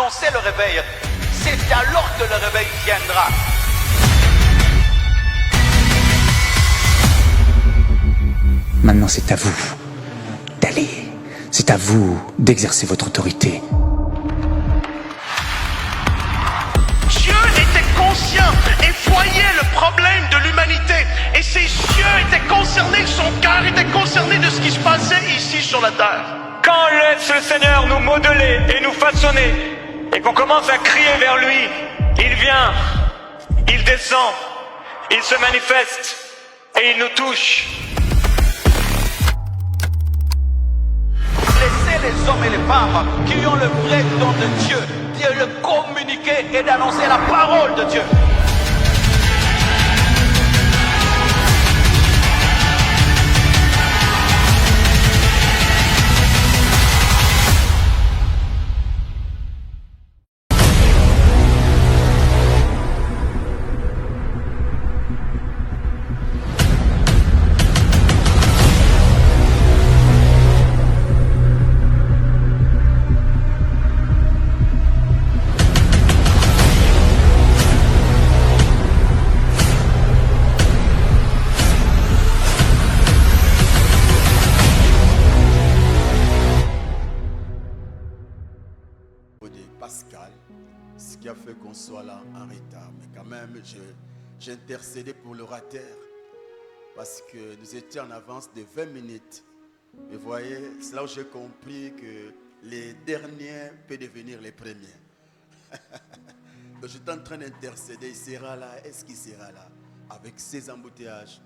annoncer le réveil. C'est alors que le réveil viendra. Maintenant, c'est à vous d'aller. C'est à vous d'exercer votre autorité. Dieu était conscient et voyait le problème de l'humanité. Et ses yeux étaient concernés, son cœur était concerné de ce qui se passait ici sur la terre. Quand on laisse le Seigneur nous modeler et nous façonner, et qu'on commence à crier vers lui, il vient, il descend, il se manifeste et il nous touche. Laissez les hommes et les femmes qui ont le vrai don de Dieu, de le communiquer et d'annoncer la parole de Dieu. Pascal, ce qui a fait qu'on soit là en retard. Mais quand même, j'ai intercédé pour l'orateur parce que nous étions en avance de 20 minutes. Et vous voyez, c'est là où j'ai compris que les derniers peuvent devenir les premiers. Donc j'étais en train d'intercéder, il sera là, est-ce qu'il sera là? Avec ses embouteillages.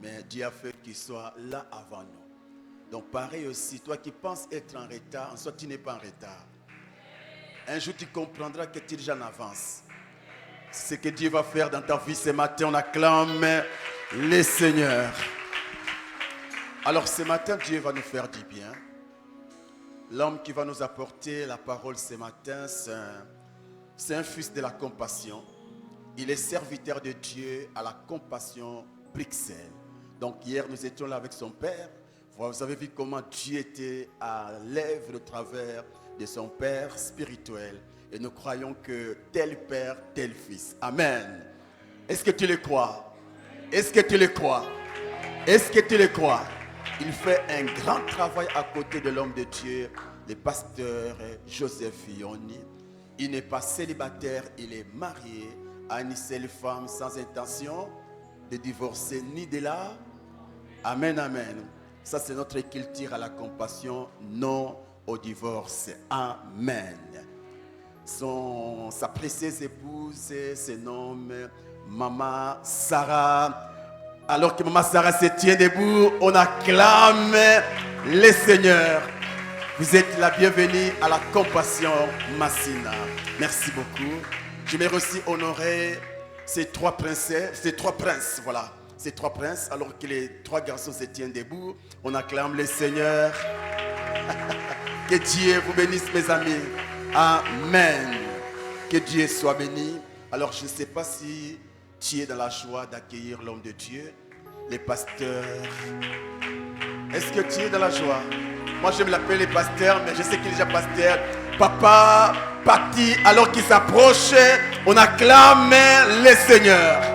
Mais Dieu a fait qu'il soit là avant nous. Donc pareil aussi, toi qui penses être en retard, en soit tu n'es pas en retard. Un jour, tu comprendras que tu es déjà en avance. Ce que Dieu va faire dans ta vie ce matin, on acclame le Seigneur. Alors ce matin, Dieu va nous faire du bien. L'homme qui va nous apporter la parole ce matin, c'est un fils de la compassion. Il est serviteur de Dieu à la compassion Bruxelles. Donc hier, nous étions là avec son père. Vous avez vu comment Dieu était à l'œuvre au travers de son Père spirituel. Et nous croyons que tel Père, tel Fils. Amen. Est-ce que tu le crois? Est-ce que tu le crois? Est-ce que tu le crois? Il fait un grand travail à côté de l'homme de Dieu, le pasteur Joseph Ioni. Il n'est pas célibataire, il est marié à une seule femme sans intention de divorcer ni de là. Amen, amen. Ça, c'est notre culture à la compassion, non au divorce. Amen. Sa précieuse épouse se nomme Maman Sarah. Alors que Maman Sarah se tient debout, on acclame le Seigneur. Vous êtes la bienvenue à la compassion Massina. Merci beaucoup. J'aimerais aussi honorer ces trois princesses, ces trois princes, voilà. Ces trois princes, alors que les trois garçons se tiennent debout, on acclame le Seigneur. Que Dieu vous bénisse, mes amis. Amen. Que Dieu soit béni. Alors, je ne sais pas si tu es dans la joie d'accueillir l'homme de Dieu, les pasteurs. Est-ce que tu es dans la joie? Moi, je me l'appelle les pasteurs, mais je sais qu'il est déjà pasteur. Papa, Pati, alors qu'il s'approche, on acclame le Seigneur.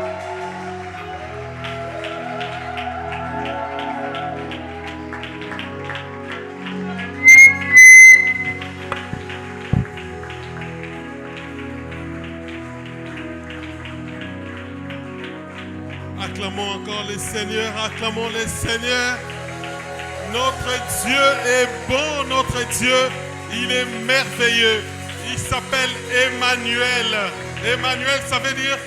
Acclamons encore le Seigneur, acclamons le Seigneur. Notre Dieu est bon, notre Dieu, il est merveilleux. Il s'appelle Emmanuel. Emmanuel, ça veut dire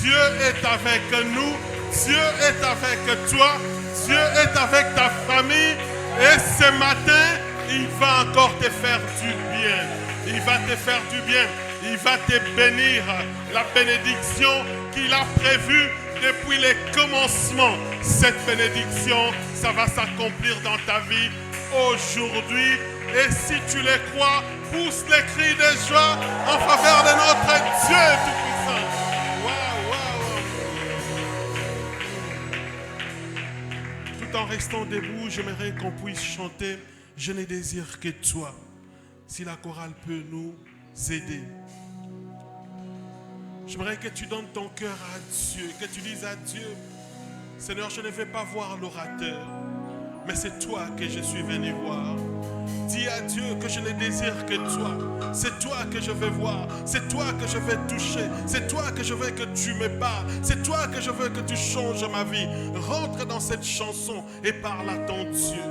Dieu est avec nous, Dieu est avec toi, Dieu est avec ta famille. Et ce matin, il va encore te faire du bien. Il va te faire du bien. Il va te bénir. La bénédiction qu'il a prévue depuis le commencement, cette bénédiction, ça va s'accomplir dans ta vie aujourd'hui. Et si tu le crois, pousse les cris de joie en faveur de notre Dieu Tout-Puissant. Wow, wow. Tout en restant debout, j'aimerais qu'on puisse chanter « Je ne désire que toi ». Si la chorale peut nous aider. J'aimerais que tu donnes ton cœur à Dieu, que tu dises à Dieu, Seigneur, je ne vais pas voir l'orateur, mais c'est toi que je suis venu voir. Dis à Dieu que je ne désire que toi. C'est toi que je veux voir. C'est toi que je veux toucher. C'est toi que je veux que tu me parles. C'est toi que je veux que tu changes ma vie. Rentre dans cette chanson et parle à ton Dieu.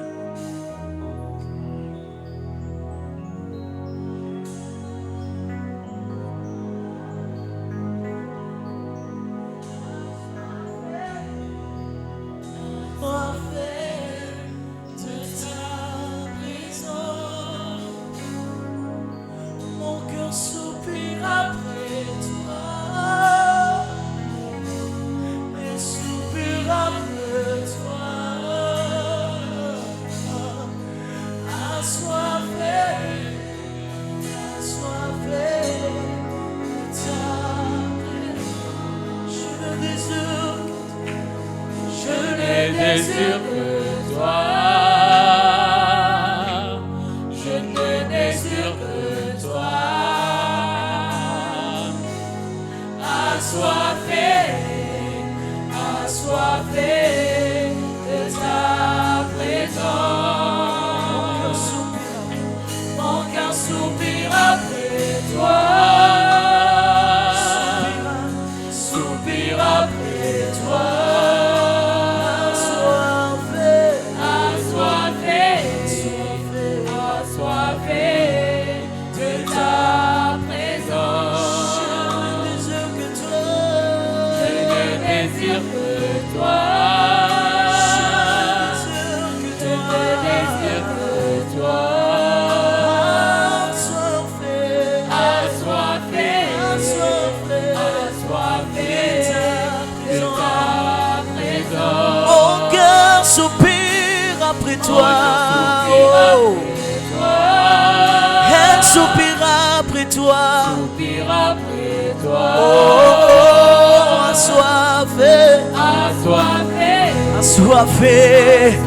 Assoiffé,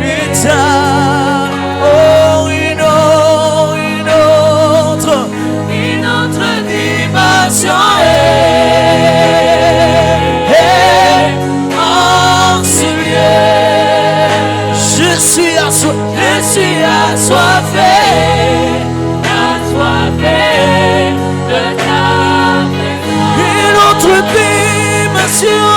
putain, oh une autre dimension est en ce lieu. Je suis assoiffé de ta présence. Une autre dimension.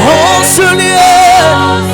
En ce lieu,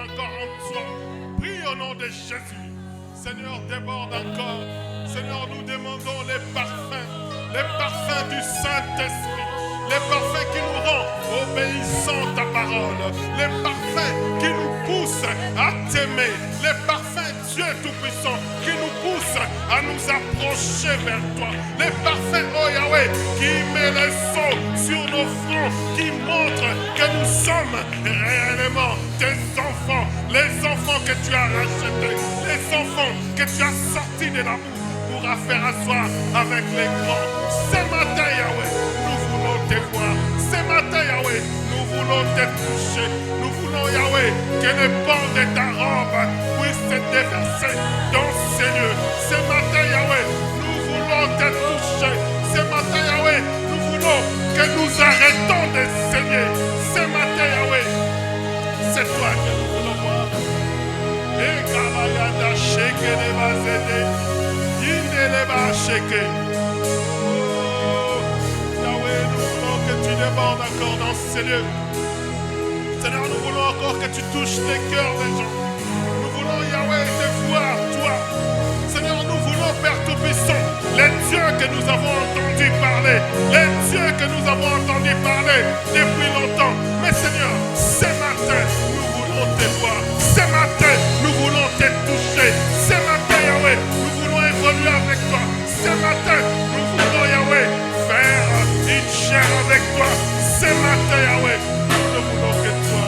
encore en toi. Prie au nom de Jésus. Seigneur, déborde encore. Seigneur, nous demandons les parfums du Saint-Esprit. Les parfums qui nous rendent obéissants à ta parole. Les parfums qui nous poussent à t'aimer. Les parfums, Dieu Tout-Puissant, qui nous poussent à nous approcher vers toi. Les parfums, oh Yahweh, qui met les sceaux sur nos fronts, qui montrent que nous sommes réellement tes enfants. Les enfants que tu as rachetés. Les enfants que tu as sortis de la boue pour faire asseoir avec les grands. Ce matin, Yahweh, nous voulons te voir. Ce matin, Yahweh, nous voulons te toucher. Nous voulons, Yahweh, que les bords de ta robe puissent se déverser dans ces lieux. Ce matin, Yahweh, nous voulons te toucher. Ce matin, Yahweh, nous voulons que nous arrêtons de saigner. Ce matin, Yahweh, c'est toi que nous voulons voir. Et Galayada Sheke les Bazédé, Yinde les Bacheke. Yahweh, nous voulons que tu débordes encore dans ces lieux. Seigneur, nous voulons encore que tu touches les cœurs des gens. Nous voulons, Yahweh, te voir, toi. Seigneur, nous voulons, Père Tout-Puissant, les dieux que nous avons entendu parler, les dieux que nous avons entendu parler depuis longtemps. Mais Seigneur, ce matin, nous voulons te voir. Ce matin, nous voulons te toucher. Ce matin, Yahweh, nous voulons évoluer avec toi. Ce matin, nous voulons, Yahweh, faire une chair avec toi. Ce matin, Yahweh, nous ne voulons que toi.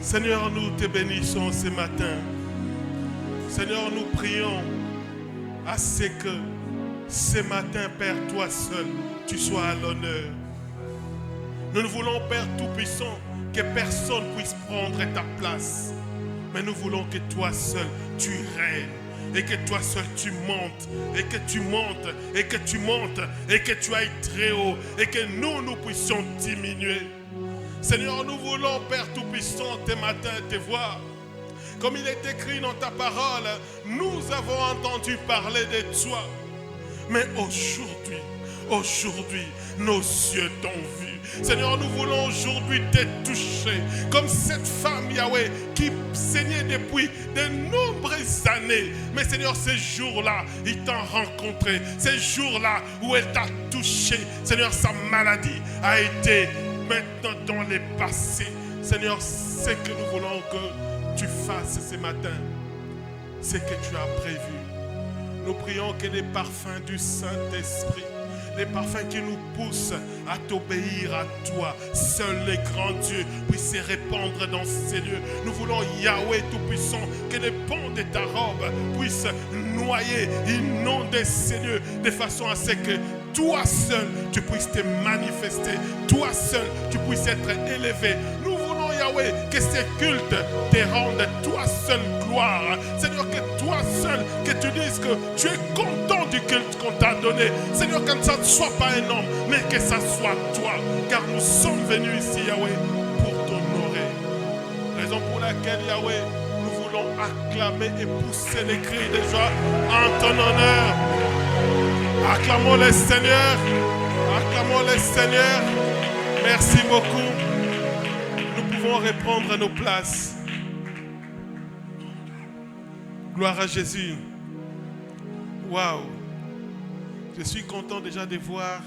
Seigneur, nous te bénissons ce matin. Seigneur, nous prions à ce que ce matin, Père, toi seul, tu sois à l'honneur. Nous ne voulons, Père Tout-Puissant, que personne puisse prendre ta place. Mais nous voulons que toi seul, tu règnes. Et que toi seul, tu montes. Et que tu montes. Et que tu montes. Et que tu ailles très haut. Et que nous puissions diminuer. Seigneur, nous voulons, Père Tout-Puissant, ce matin te voir. Comme il est écrit dans ta parole, nous avons entendu parler de toi. Mais aujourd'hui, nos yeux t'ont vu. Seigneur, nous voulons aujourd'hui te toucher. Comme cette femme, Yahweh, qui saignait depuis de nombreuses années. Mais Seigneur, ces jours-là, il t'a rencontré. Ces jours-là où elle t'a touché. Seigneur, sa maladie a été maintenant dans les passés. Seigneur, ce que nous voulons que tu fasses ce matin, c'est que tu as prévu. Nous prions que les parfums du Saint-Esprit, les parfums qui nous poussent à t'obéir à toi, seul les grands dieux, puissent se répandre dans ces lieux. Nous voulons, Yahweh Tout-Puissant, que les pans de ta robe puissent noyer, inonder ces lieux, de façon à ce que toi seul, tu puisses te manifester, toi seul, tu puisses être élevé. Nous voulons, Yahweh, que ces cultes te rendent toi seul gloire. Seigneur, que toi seul, que tu dises que tu es content du culte qu'on t'a donné. Seigneur, que ça ne soit pas un homme, mais que ça soit toi. Car nous sommes venus ici, Yahweh, pour t'honorer. Raison pour laquelle, Yahweh, nous voulons acclamer et pousser les cris de joie en ton honneur. Acclamons le Seigneur. Acclamons le Seigneur. Merci beaucoup. Nous pouvons reprendre nos places. Gloire à Jésus. Waouh. Je suis content déjà de voir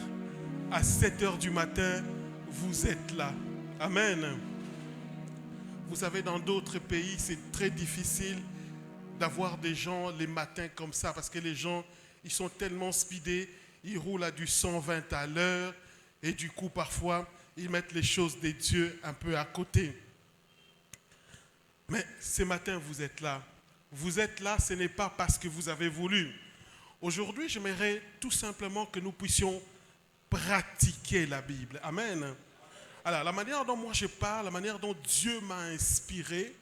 à 7 heures du matin, vous êtes là. Amen. Vous savez, dans d'autres pays, c'est très difficile d'avoir des gens les matins comme ça parce que les gens, ils sont tellement speedés, ils roulent à du 120 à l'heure et du coup, parfois, ils mettent les choses des dieux un peu à côté. Mais ce matin, vous êtes là. Vous êtes là, ce n'est pas parce que vous avez voulu. Aujourd'hui, j'aimerais tout simplement que nous puissions pratiquer la Bible. Amen. Alors, la manière dont moi je parle, la manière dont Dieu m'a inspiré,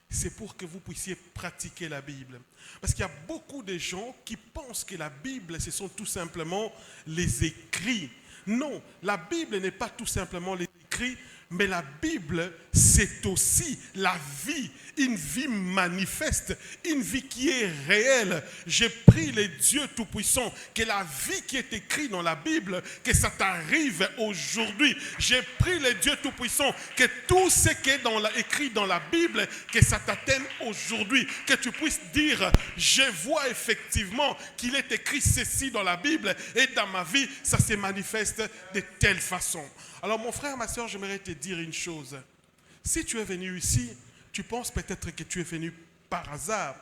c'est pour que vous puissiez pratiquer la Bible. Parce qu'il y a beaucoup de gens qui pensent que la Bible, ce sont tout simplement les écrits. Non, la Bible n'est pas tout simplement les écrits, Mais la Bible, c'est aussi la vie, une vie manifeste, une vie qui est réelle. Je prie le Dieu Tout-Puissant que la vie qui est écrite dans la Bible, que ça t'arrive aujourd'hui. Je prie le Dieu Tout-Puissant que tout ce qui est écrit dans la Bible, que ça t'atteigne aujourd'hui. Que tu puisses dire, je vois effectivement qu'il est écrit ceci dans la Bible et dans ma vie, ça se manifeste de telle façon. Alors mon frère, ma soeur, j'aimerais te dire une chose. Si tu es venu ici, tu penses peut-être que tu es venu par hasard.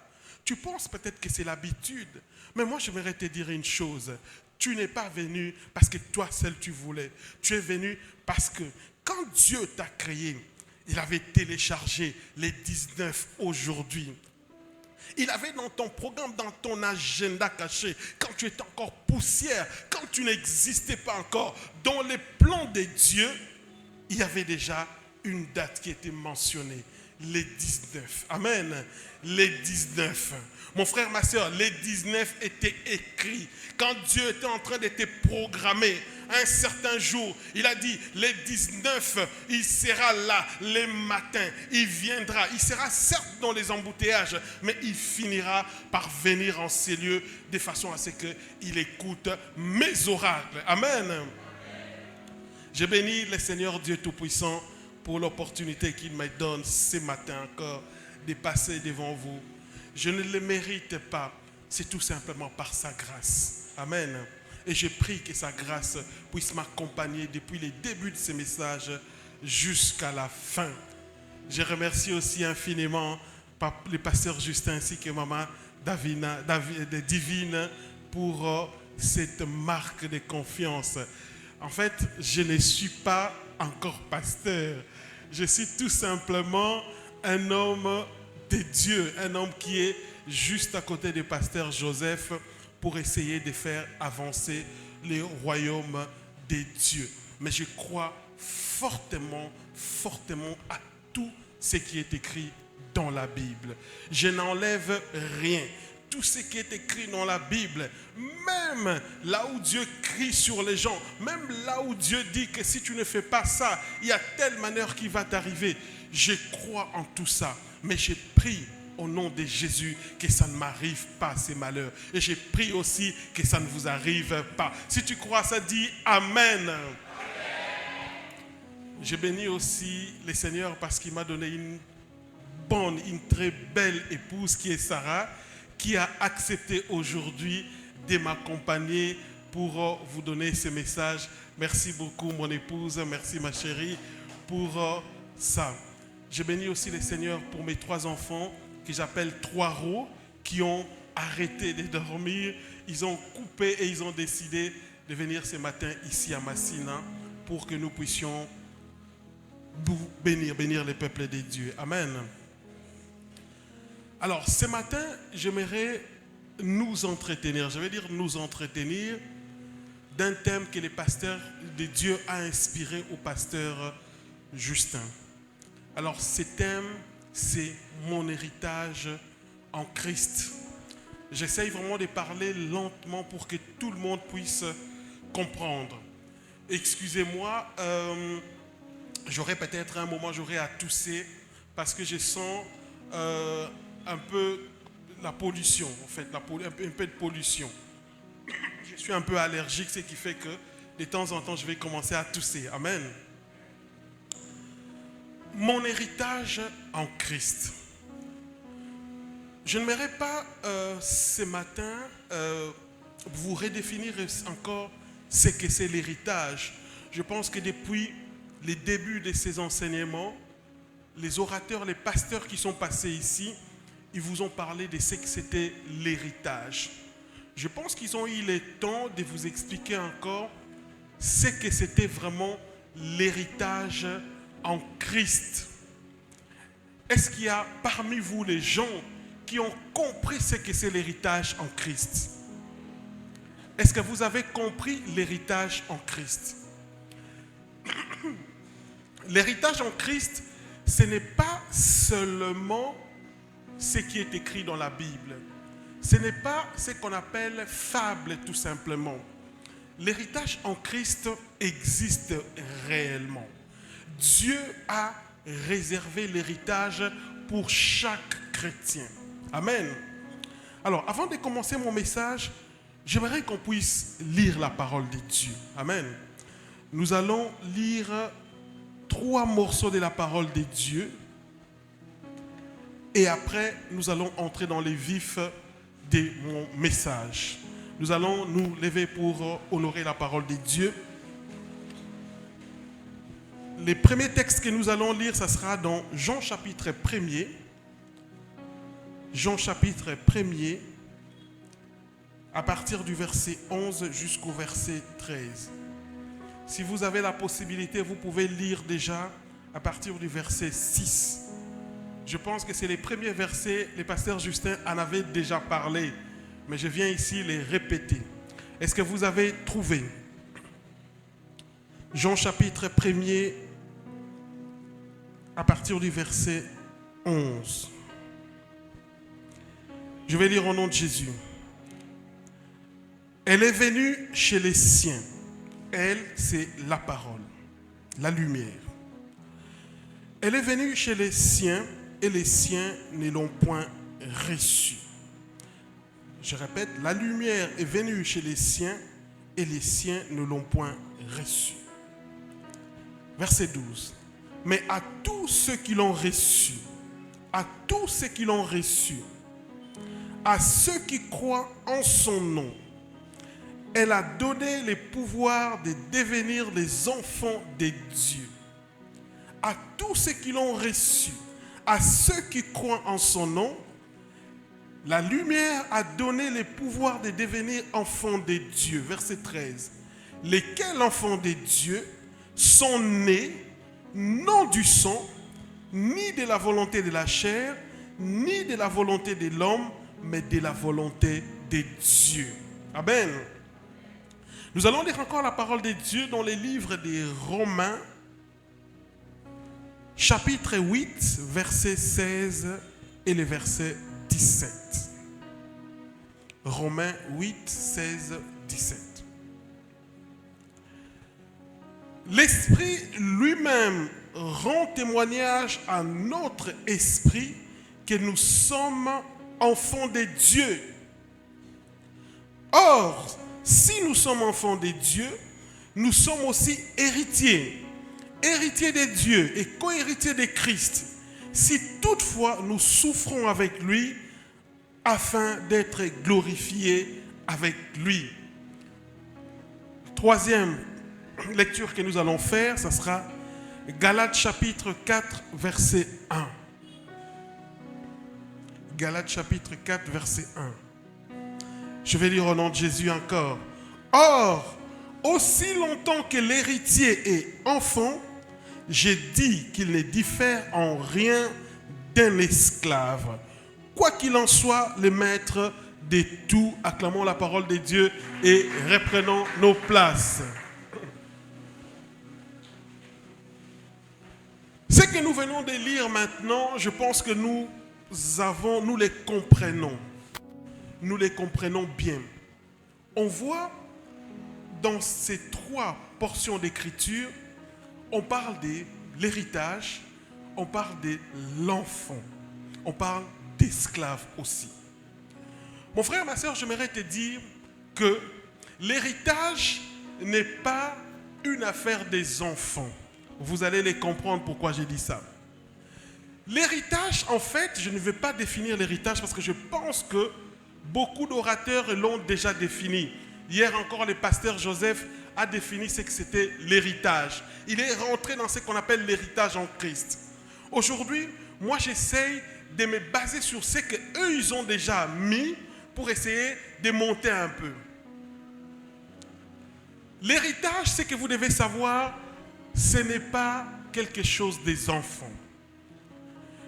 Tu penses peut-être que c'est l'habitude. Mais moi, j'aimerais te dire une chose. Tu n'es pas venu parce que toi seul tu voulais. Tu es venu parce que quand Dieu t'a créé, il avait téléchargé les 19 aujourd'hui. Il avait dans ton programme, dans ton agenda caché, quand tu étais encore poussière, quand tu n'existais pas encore, dans les plans de Dieu, il y avait déjà une date qui était mentionnée, les 19. Amen. Les 19. Mon frère, ma soeur, les 19 étaient écrits. Quand Dieu était en train de te programmer, un certain jour, il a dit, les 19, il sera là, les matins, il viendra. Il sera certes dans les embouteillages, mais il finira par venir en ces lieux de façon à ce qu'il écoute mes oracles. Amen. Je bénis le Seigneur Dieu Tout-Puissant pour l'opportunité qu'il me donne ce matin encore de passer devant vous. Je ne le mérite pas, c'est tout simplement par sa grâce. Amen. Et je prie que sa grâce puisse m'accompagner depuis le début de ce message jusqu'à la fin. Je remercie aussi infiniment le pasteur Justin ainsi que maman Divine pour cette marque de confiance. En fait, je ne suis pas encore pasteur. Je suis tout simplement un homme de Dieu, un homme qui est juste à côté du pasteur Joseph pour essayer de faire avancer le royaume de Dieu. Mais je crois fortement, fortement à tout ce qui est écrit dans la Bible. Je n'enlève rien. Tout ce qui est écrit dans la Bible, même là où Dieu crie sur les gens, même là où Dieu dit que si tu ne fais pas ça, il y a telle manière qui va t'arriver. Je crois en tout ça, mais je prie au nom de Jésus que ça ne m'arrive pas ces malheurs. Et je prie aussi que ça ne vous arrive pas. Si tu crois ça, dis Amen. Amen. Je bénis aussi le Seigneur parce qu'il m'a donné une très belle épouse qui est Sarah, qui a accepté aujourd'hui de m'accompagner pour vous donner ce message. Merci beaucoup mon épouse, merci ma chérie pour ça. Je bénis aussi le Seigneur pour mes 3 enfants que j'appelle 3 roues qui ont arrêté de dormir. Ils ont coupé et ils ont décidé de venir ce matin ici à Massina pour que nous puissions bénir le peuple de Dieu. Amen. Alors, ce matin, j'aimerais nous entretenir, je vais dire nous entretenir d'un thème que le pasteur de Dieu a inspiré au pasteur Justin. Alors, ce thème, c'est mon héritage en Christ. J'essaye vraiment de parler lentement pour que tout le monde puisse comprendre. Excusez-moi, j'aurais peut-être un moment, j'aurais à tousser parce que je sens un peu la pollution, en fait, un peu de pollution. Je suis un peu allergique, ce qui fait que de temps en temps, je vais commencer à tousser. Amen. Mon héritage en Christ. Je n'aimerais pas ce matin vous redéfinir encore ce que c'est l'héritage. Je pense que depuis les débuts de ces enseignements, les orateurs, les pasteurs qui sont passés ici, ils vous ont parlé de ce que c'était l'héritage. Je pense qu'ils ont eu le temps de vous expliquer encore ce que c'était vraiment l'héritage en Christ. Est-ce qu'il y a parmi vous les gens qui ont compris ce que c'est l'héritage en Christ? Est-ce que vous avez compris l'héritage en Christ? L'héritage en Christ, ce n'est pas seulement ce qui est écrit dans la Bible. Ce n'est pas ce qu'on appelle fable tout simplement. L'héritage en Christ existe réellement. Dieu a réservé l'héritage pour chaque chrétien. Amen. Alors, avant de commencer mon message, j'aimerais qu'on puisse lire la parole de Dieu. Amen. Nous allons lire 3 morceaux de la parole de Dieu. Et après, nous allons entrer dans les vifs de mon message. Nous allons nous lever pour honorer la parole de Dieu. Les premiers textes que nous allons lire, ça sera dans Jean chapitre 1er. Jean chapitre 1er, à partir du verset 11 jusqu'au verset 13. Si vous avez la possibilité, vous pouvez lire déjà à partir du verset 6. Je pense que c'est les premiers versets, le pasteur Justin en avait déjà parlé, mais je viens ici les répéter. Est-ce que vous avez trouvé? Jean chapitre 1er, à partir du verset 11. Je vais lire au nom de Jésus. Elle est venue chez les siens. Elle, c'est la parole, la lumière. Elle est venue chez les siens et les siens ne l'ont point reçue. Je répète, la lumière est venue chez les siens et les siens ne l'ont point reçue. Verset 12. Mais à tous ceux qui l'ont reçu, à tous ceux qui l'ont reçu, à ceux qui croient en son nom, elle a donné le pouvoir de devenir des enfants de Dieu. À tous ceux qui l'ont reçu, à ceux qui croient en son nom, la lumière a donné le pouvoir de devenir enfants de Dieu. Verset 13. Lesquels enfants de Dieu sont nés non du sang, ni de la volonté de la chair, ni de la volonté de l'homme, mais de la volonté de Dieu. Amen. Nous allons lire encore la parole de Dieu dans les livres des Romains, chapitre 8, verset 16 et le verset 17. Romains 8, 16, 17. L'Esprit lui-même rend témoignage à notre esprit que nous sommes enfants de Dieu. Or, si nous sommes enfants de Dieu, nous sommes aussi héritiers, héritiers de Dieu et co-héritiers de Christ, si toutefois nous souffrons avec lui, afin d'être glorifiés avec lui. Troisième lecture que nous allons faire, ça sera Galates chapitre 4, verset 1. Galates chapitre 4, verset 1. Je vais lire au nom de Jésus encore. Or, aussi longtemps que l'héritier est enfant, j'ai dit qu'il ne diffère en rien d'un esclave. Quoi qu'il en soit, le maître de tout. Acclamons la parole de Dieu et reprenons nos places. Ce que nous venons de lire maintenant, je pense que nous les comprenons. Nous les comprenons bien. On voit dans ces 3 portions d'écriture, on parle de l'héritage, on parle de l'enfant, on parle d'esclave aussi. Mon frère, ma soeur, j'aimerais te dire que l'héritage n'est pas une affaire des enfants. Vous allez les comprendre pourquoi j'ai dit ça. L'héritage, en fait, je ne vais pas définir l'héritage parce que je pense que beaucoup d'orateurs l'ont déjà défini. Hier encore, le pasteur Joseph a défini ce que c'était l'héritage. Il est rentré dans ce qu'on appelle l'héritage en Christ. Aujourd'hui, moi j'essaye de me baser sur ce qu'eux ils ont déjà mis pour essayer de monter un peu. L'héritage, c'est que vous devez savoir, ce n'est pas quelque chose des enfants.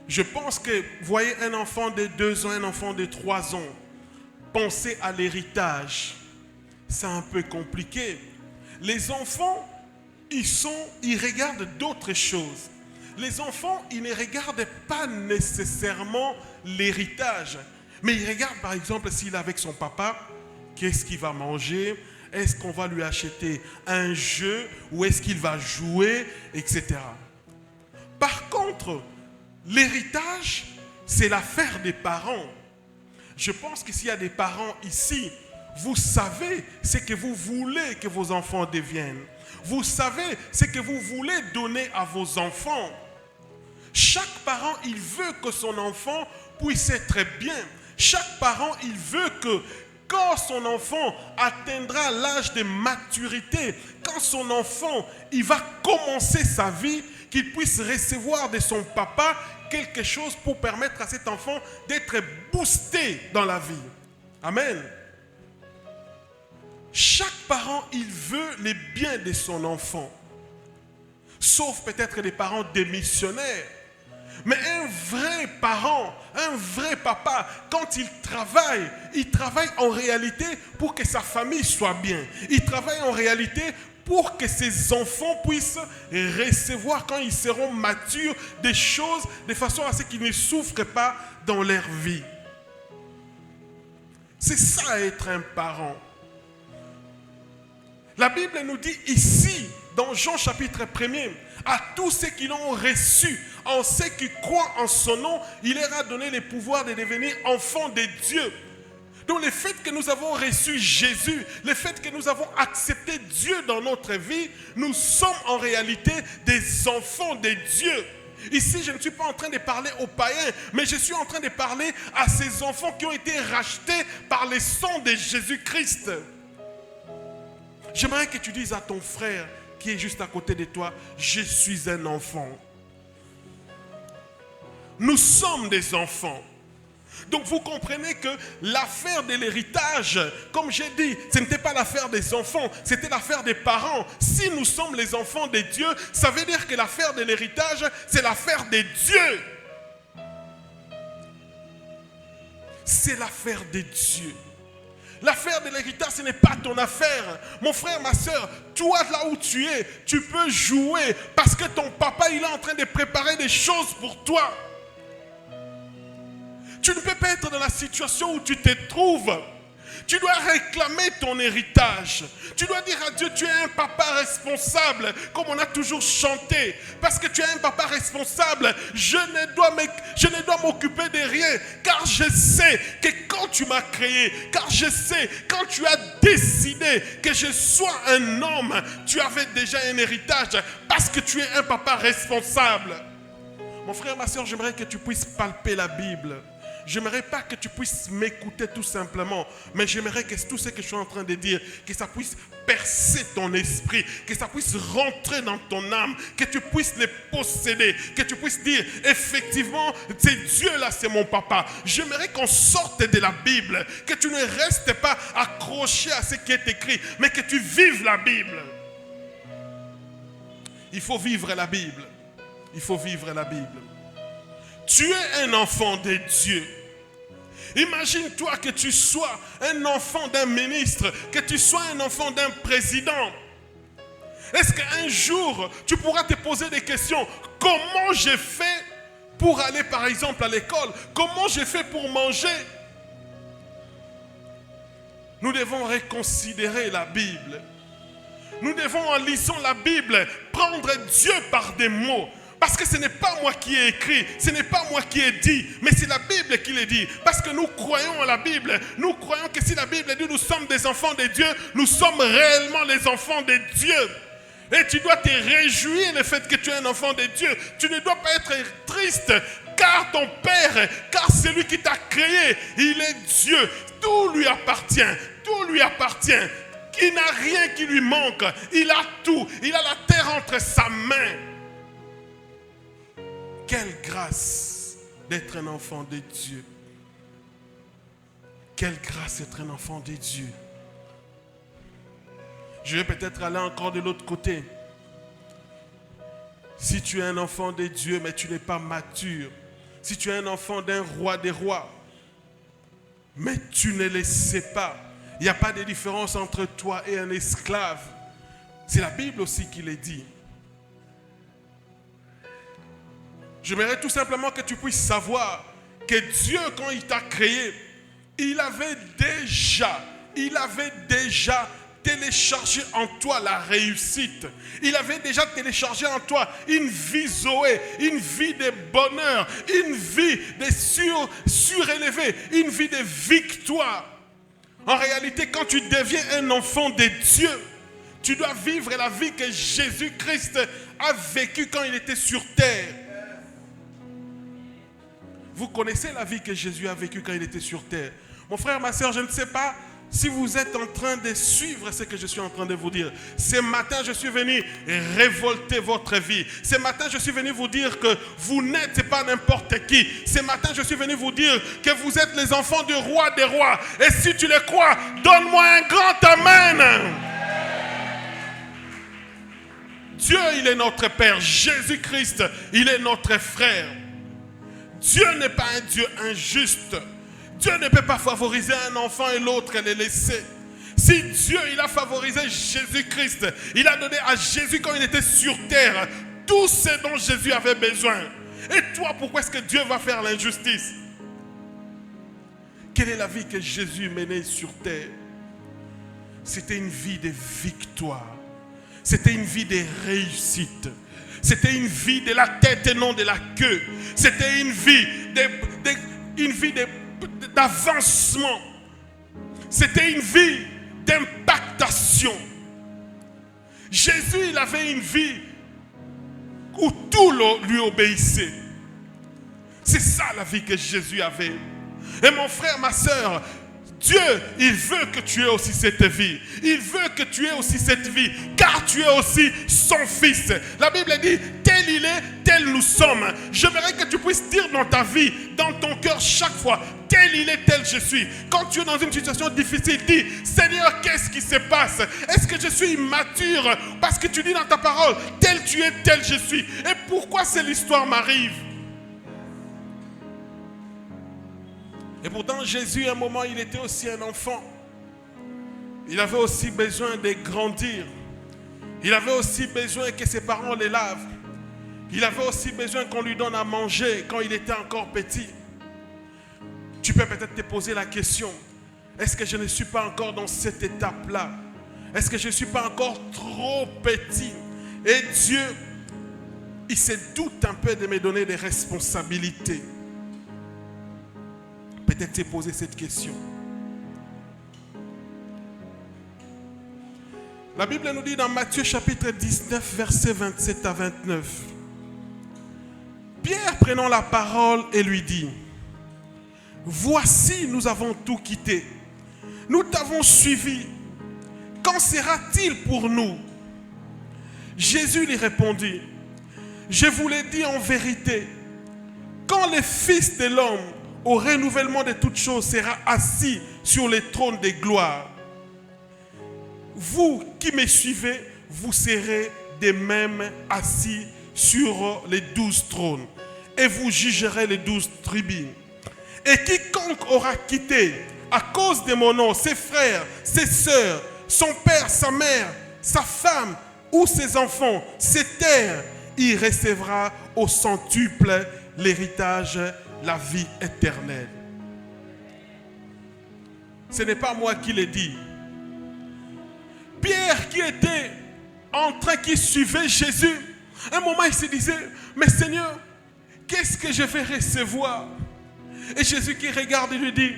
Je pense que, vous voyez un enfant de 2 ans, un enfant de 3 ans, penser à l'héritage, c'est un peu compliqué. Les enfants, ils regardent d'autres choses. Les enfants, ils ne regardent pas nécessairement l'héritage, mais ils regardent par exemple s'il est avec son papa, qu'est-ce qu'il va manger, est-ce qu'on va lui acheter un jeu ou est-ce qu'il va jouer, etc. entre l'héritage, c'est l'affaire des parents. Je pense que s'il y a des parents ici, vous savez ce que vous voulez que vos enfants deviennent. Vous savez ce que vous voulez donner à vos enfants. Chaque parent, il veut que son enfant puisse être bien. Chaque parent, il veut que quand son enfant atteindra l'âge de maturité, quand son enfant, il va commencer sa vie, qu'il puisse recevoir de son papa quelque chose pour permettre à cet enfant d'être boosté dans la vie. Amen. Chaque parent, il veut le bien de son enfant. Sauf peut-être les parents démissionnaires. Mais un vrai parent, un vrai papa, quand il travaille en réalité pour que sa famille soit bien. Il travaille en réalité pour que ses enfants puissent recevoir, quand ils seront matures, des choses de façon à ce qu'ils ne souffrent pas dans leur vie. C'est ça être un parent. La Bible nous dit ici, dans Jean chapitre 1er, à tous ceux qui l'ont reçu, en ceux qui croient en son nom, il leur a donné le pouvoir de devenir enfants de Dieu. Donc le fait que nous avons reçu Jésus, le fait que nous avons accepté Dieu dans notre vie, nous sommes en réalité des enfants de Dieu. Ici, je ne suis pas en train de parler aux païens, mais je suis en train de parler à ces enfants qui ont été rachetés par le sang de Jésus-Christ. J'aimerais que tu dises à ton frère qui est juste à côté de toi, je suis un enfant. Nous sommes des enfants. Donc vous comprenez que l'affaire de l'héritage, comme j'ai dit, ce n'était pas l'affaire des enfants, c'était l'affaire des parents. Si nous sommes les enfants de Dieu, ça veut dire que l'affaire de l'héritage, c'est l'affaire de Dieu. C'est l'affaire de Dieu. L'affaire de l'héritage, ce n'est pas ton affaire. Mon frère, ma soeur, toi là où tu es, tu peux jouer parce que ton papa, il est en train de préparer des choses pour toi. Tu ne peux pas être dans la situation où tu te trouves. Tu dois réclamer ton héritage. Tu dois dire à Dieu, tu es un papa responsable, comme on a toujours chanté. Parce que tu es un papa responsable, je ne dois m'occuper de rien. Car je sais que quand tu m'as créé, car je sais, quand tu as décidé que je sois un homme, tu avais déjà un héritage. Parce que tu es un papa responsable. Mon frère, ma soeur, j'aimerais que tu puisses palper la Bible. J'aimerais pas que tu puisses m'écouter tout simplement, mais j'aimerais que tout ce que je suis en train de dire, que ça puisse percer ton esprit, que ça puisse rentrer dans ton âme, que tu puisses les posséder, que tu puisses dire, effectivement, c'est Dieu là, c'est mon papa. J'aimerais qu'on sorte de la Bible, que tu ne restes pas accroché à ce qui est écrit, mais que tu vives la Bible. Il faut vivre la Bible. Il faut vivre la Bible. Tu es un enfant de Dieu. Imagine-toi que tu sois un enfant d'un ministre, que tu sois un enfant d'un président. Est-ce qu'un jour, tu pourras te poser des questions? Comment j'ai fait pour aller par exemple à l'école? Comment j'ai fait pour manger? Nous devons reconsidérer la Bible. Nous devons, en lisant la Bible, prendre Dieu par des mots. Parce que ce n'est pas moi qui ai écrit, ce n'est pas moi qui ai dit, mais c'est la Bible qui le dit. Parce que nous croyons en la Bible. Nous croyons que si la Bible dit nous sommes des enfants de Dieu, nous sommes réellement les enfants de Dieu. Et tu dois te réjouir le fait que tu es un enfant de Dieu. Tu ne dois pas être triste, car ton Père, car celui qui t'a créé, il est Dieu. Tout lui appartient, tout lui appartient. Il n'a rien qui lui manque. Il a tout. Il a la terre entre sa main. Quelle grâce d'être un enfant de Dieu. Quelle grâce d'être un enfant de Dieu. Je vais peut-être aller encore de l'autre côté. Si tu es un enfant de Dieu, mais tu n'es pas mature. Si tu es un enfant d'un roi des rois, mais tu ne le sais pas. Il n'y a pas de différence entre toi et un esclave. C'est la Bible aussi qui le dit. J'aimerais tout simplement que tu puisses savoir que Dieu, quand il t'a créé, il avait déjà téléchargé en toi la réussite. Il avait déjà téléchargé en toi une vie Zoé, une vie de bonheur, une vie de surélevée, une vie de victoire. En réalité, quand tu deviens un enfant de Dieu, tu dois vivre la vie que Jésus-Christ a vécue quand il était sur terre. Vous connaissez la vie que Jésus a vécue quand il était sur terre. Mon frère, ma soeur, je ne sais pas si vous êtes en train de suivre ce que je suis en train de vous dire. Ce matin, je suis venu révolter votre vie. Ce matin, je suis venu vous dire que vous n'êtes pas n'importe qui. Ce matin, je suis venu vous dire que vous êtes les enfants du roi des rois. Et si tu le crois, donne-moi un grand amen. Dieu, il est notre Père. Jésus-Christ, il est notre frère. Dieu n'est pas un Dieu injuste. Dieu ne peut pas favoriser un enfant et l'autre le laisser. Si Dieu, il a favorisé Jésus-Christ, il a donné à Jésus quand il était sur terre tout ce dont Jésus avait besoin. Et toi, pourquoi est-ce que Dieu va faire l'injustice? Quelle est la vie que Jésus menait sur terre? C'était une vie de victoire. C'était une vie de réussite. C'était une vie de la tête et non de la queue. C'était une vie d'avancement. C'était une vie d'impactation. Jésus, il avait une vie où tout lui obéissait. C'est ça la vie que Jésus avait. Et mon frère, ma soeur, Dieu, il veut que tu aies aussi cette vie. Il veut que tu aies aussi cette vie, car tu es aussi son fils. La Bible dit, tel il est, tel nous sommes. J'aimerais que tu puisses dire dans ta vie, dans ton cœur chaque fois, tel il est, tel je suis. Quand tu es dans une situation difficile, dis, Seigneur, qu'est-ce qui se passe? Est-ce que je suis immature? Parce que tu dis dans ta parole, tel tu es, tel je suis. Et pourquoi cette histoire m'arrive? Et pourtant, Jésus, à un moment, il était aussi un enfant. Il avait aussi besoin de grandir. Il avait aussi besoin que ses parents les lavent. Il avait aussi besoin qu'on lui donne à manger quand il était encore petit. Tu peux peut-être te poser la question, est-ce que je ne suis pas encore dans cette étape-là? Est-ce que je ne suis pas encore trop petit? Et Dieu, il se doute un peu de me donner des responsabilités. Peut-être t'es posé cette question. La Bible nous dit dans Matthieu chapitre 19, versets 27 à 29. Pierre prenant la parole et lui dit, voici, nous avons tout quitté. Nous t'avons suivi. Qu'en sera-t-il pour nous? Jésus lui répondit, je vous l'ai dit en vérité, quand le Fils de l'homme au renouvellement de toutes choses sera assis sur les trônes de gloire, vous qui me suivez, vous serez de même assis sur les 12 trônes et vous jugerez les 12 tribus. Et quiconque aura quitté à cause de mon nom ses frères, ses sœurs, son père, sa mère, sa femme ou ses enfants, ses terres, il recevra au centuple l'héritage, la vie éternelle. Ce n'est pas moi qui l'ai dit. Pierre qui était en train, qui suivait Jésus, à un moment il se disait, mais Seigneur, qu'est-ce que je vais recevoir? Et Jésus qui regarde et lui dit,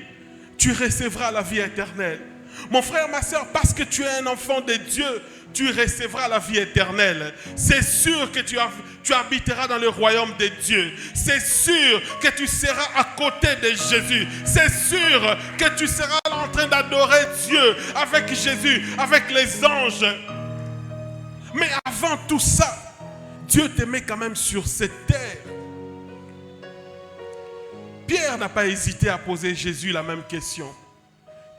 tu recevras la vie éternelle. Mon frère, ma soeur, parce que tu es un enfant de Dieu, tu recevras la vie éternelle. C'est sûr que tu habiteras dans le royaume de Dieu. C'est sûr que tu seras à côté de Jésus. C'est sûr que tu seras en train d'adorer Dieu avec Jésus, avec les anges. Mais avant tout ça, Dieu te met quand même sur cette terre. Pierre n'a pas hésité à poser Jésus la même question.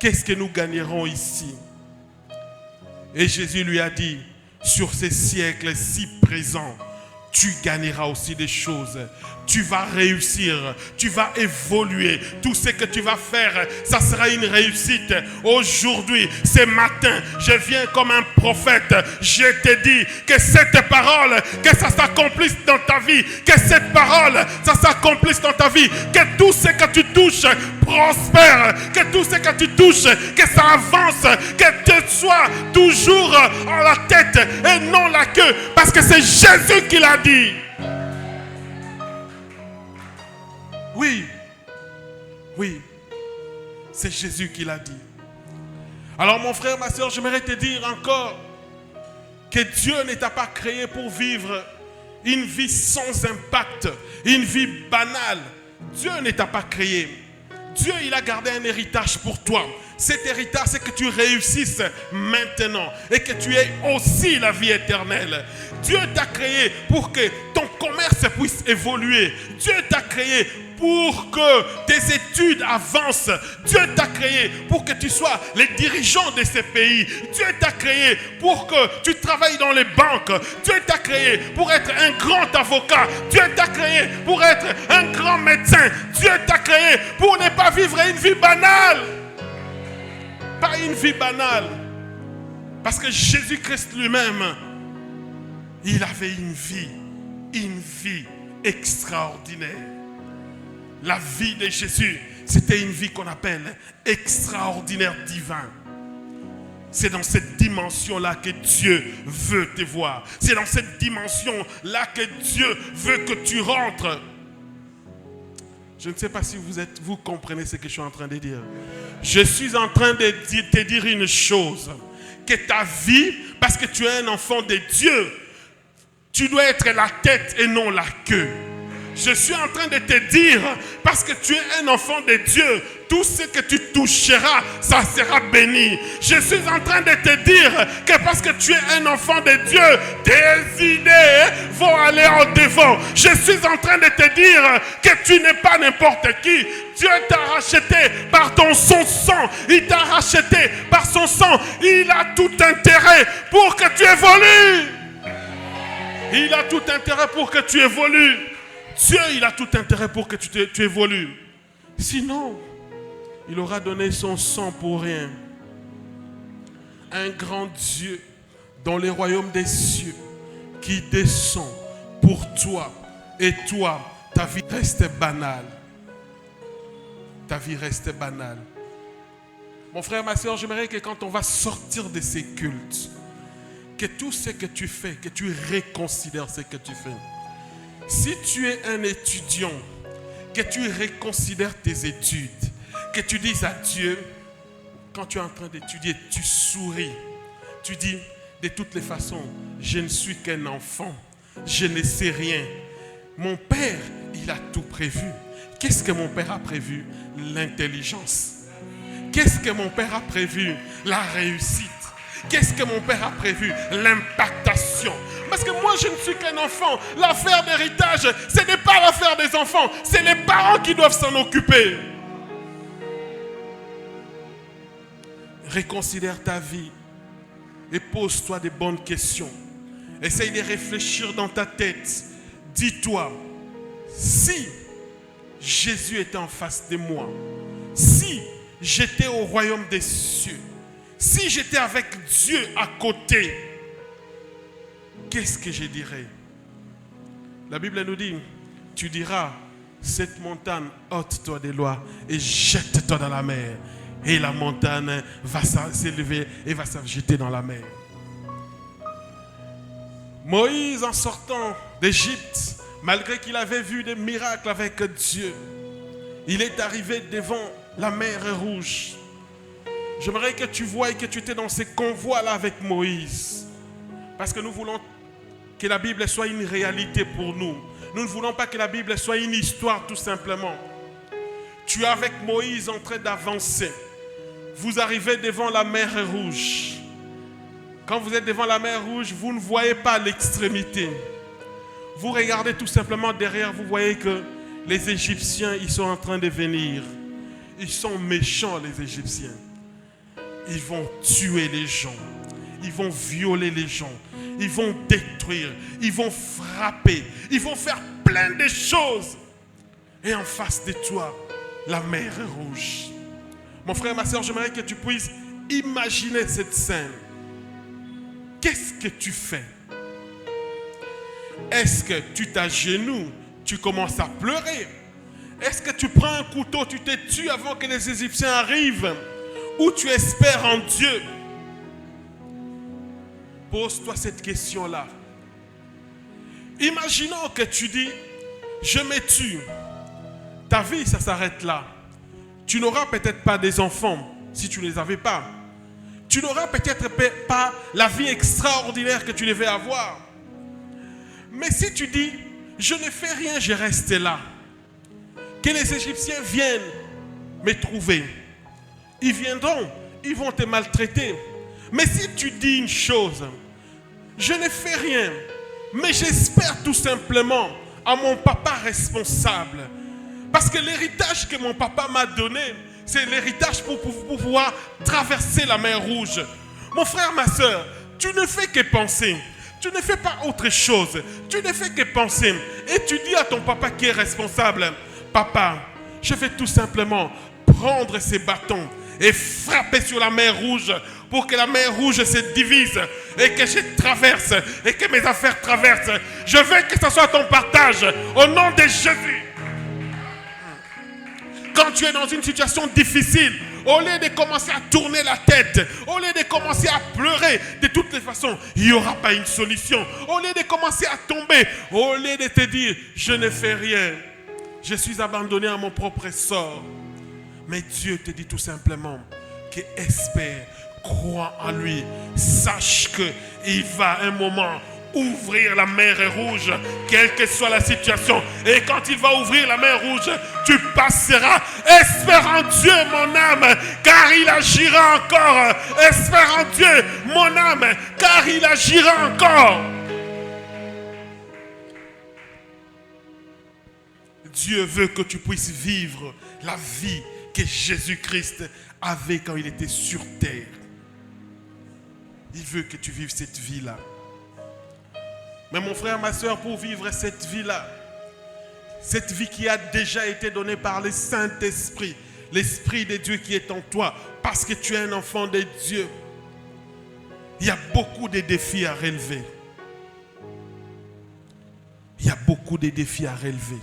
Qu'est-ce que nous gagnerons ici? Et Jésus lui a dit, sur ces siècles si présents, tu gagneras aussi des choses. Tu vas réussir, tu vas évoluer. Tout ce que tu vas faire, ça sera une réussite. Aujourd'hui, ce matin, je viens comme un prophète. Je te dis que cette parole, que ça s'accomplisse dans ta vie. Que cette parole, ça s'accomplisse dans ta vie. Que tout ce que tu touches prospère. Que tout ce que tu touches, que ça avance. Que tu sois toujours en la tête et non la queue. Parce que c'est Jésus qui l'a dit. Oui, oui, c'est Jésus qui l'a dit. Alors mon frère, ma soeur, j'aimerais te dire encore que Dieu ne t'a pas créé pour vivre une vie sans impact, une vie banale. Dieu ne t'a pas créé. Dieu, il a gardé un héritage pour toi. Cet héritage, c'est que tu réussisses maintenant et que tu aies aussi la vie éternelle. Dieu t'a créé pour que ton commerce puisse évoluer. Dieu t'a créé pour que tes études avancent. Dieu t'a créé pour que tu sois les dirigeants de ces pays. Dieu t'a créé pour que tu travailles dans les banques. Dieu t'a créé pour être un grand avocat. Dieu t'a créé pour être un grand médecin. Dieu t'a créé pour ne pas vivre une vie banale. Pas une vie banale. Parce que Jésus-Christ lui-même, il avait une vie extraordinaire. La vie de Jésus, c'était une vie qu'on appelle extraordinaire divin. C'est dans cette dimension-là que Dieu veut te voir. C'est dans cette dimension-là que Dieu veut que tu rentres. Je ne sais pas si vous comprenez ce que je suis en train de dire. Je suis en train de te dire une chose. Que ta vie, parce que tu es un enfant de Dieu, tu dois être la tête et non la queue. Je suis en train de te dire, parce que tu es un enfant de Dieu, tout ce que tu toucheras, ça sera béni. Je suis en train de te dire que parce que tu es un enfant de Dieu, tes idées vont aller en devant. Je suis en train de te dire que tu n'es pas n'importe qui. Dieu t'a racheté par son sang. Il t'a racheté par son sang. Il a tout intérêt pour que tu évolues. Il a tout intérêt pour que tu évolues. Dieu, il a tout intérêt pour que tu évolues. Sinon, il aura donné son sang pour rien. Un grand Dieu dans les royaumes des cieux qui descend pour toi. Et toi, ta vie reste banale. Ta vie reste banale. Mon frère, ma soeur, j'aimerais que quand on va sortir de ces cultes, que tout ce que tu fais, que tu reconsidères ce que tu fais. Si tu es un étudiant, que tu reconsidères tes études, que tu dises à Dieu, quand tu es en train d'étudier, tu souris. Tu dis, de toutes les façons, je ne suis qu'un enfant, je ne sais rien. Mon Père, il a tout prévu. Qu'est-ce que mon Père a prévu? L'intelligence. Qu'est-ce que mon Père a prévu? La réussite. Qu'est-ce que mon Père a prévu? L'impactation. Parce que moi, je ne suis qu'un enfant. L'affaire d'héritage, ce n'est pas l'affaire des enfants. C'est les parents qui doivent s'en occuper. Reconsidère ta vie et pose-toi des bonnes questions. Essaye de réfléchir dans ta tête. Dis-toi, si Jésus était en face de moi, si j'étais au royaume des cieux, si j'étais avec Dieu à côté, qu'est-ce que je dirais? La Bible nous dit, tu diras, cette montagne, ôte-toi des lois et jette-toi dans la mer. Et la montagne va s'élever et va se jeter dans la mer. Moïse, en sortant d'Égypte, malgré qu'il avait vu des miracles avec Dieu, il est arrivé devant la mer Rouge. J'aimerais que tu vois et que tu étais dans ces convois-là avec Moïse. Parce que nous voulons que la Bible soit une réalité pour nous. Nous ne voulons pas que la Bible soit une histoire tout simplement. Tu es avec Moïse en train d'avancer. Vous arrivez devant la mer Rouge. Quand vous êtes devant la mer Rouge, vous ne voyez pas l'extrémité. Vous regardez tout simplement derrière, vous voyez que les Égyptiens, ils sont en train de venir. Ils sont méchants, les Égyptiens. Ils vont tuer les gens. ils vont violer les gens, ils vont détruire, ils vont frapper, ils vont faire plein de choses. Et en face de toi, la mer est rouge. Mon frère, ma soeur, j'aimerais que tu puisses imaginer cette scène. Qu'est-ce que tu fais? Est-ce que tu t'agenouilles, tu commences à pleurer? Est-ce que tu prends un couteau, tu te tues avant que les Égyptiens arrivent? Ou tu espères en Dieu? Pose-toi cette question-là. Imaginons que tu dis, je me tue. Ta vie, ça s'arrête là. Tu n'auras peut-être pas des enfants si tu ne les avais pas. Tu n'auras peut-être pas la vie extraordinaire que tu devais avoir. Mais si tu dis, je ne fais rien, je reste là. Que les Égyptiens viennent me trouver. Ils viendront, ils vont te maltraiter. Mais si tu dis une chose, je ne fais rien, mais j'espère tout simplement à mon papa responsable. Parce que l'héritage que mon papa m'a donné, c'est l'héritage pour pouvoir traverser la mer rouge. Mon frère, ma soeur, tu ne fais que penser. Tu ne fais pas autre chose. Tu ne fais que penser. Et tu dis à ton papa qui est responsable, papa, je vais tout simplement prendre ces bâtons et frapper sur la mer rouge pour que la mer rouge se divise et que je traverse et que mes affaires traversent. Je veux que ce soit ton partage au nom de Jésus. Quand tu es dans une situation difficile, au lieu de commencer à tourner la tête, au lieu de commencer à pleurer, de toutes les façons, il n'y aura pas une solution. Au lieu de commencer à tomber, au lieu de te dire, je ne fais rien, je suis abandonné à mon propre sort. Mais Dieu te dit tout simplement que espère, crois en lui, sache qu'il va un moment ouvrir la mer rouge, quelle que soit la situation. Et quand il va ouvrir la mer rouge, tu passeras. Espère en Dieu, mon âme, car il agira encore. Espère en Dieu, mon âme, car il agira encore. Dieu veut que tu puisses vivre la vie que Jésus-Christ avait quand il était sur terre. Il veut que tu vives cette vie-là. Mais mon frère, ma soeur, pour vivre cette vie-là, cette vie qui a déjà été donnée par le Saint-Esprit, l'Esprit de Dieu qui est en toi, parce que tu es un enfant de Dieu, il y a beaucoup de défis à relever. Il y a beaucoup de défis à relever.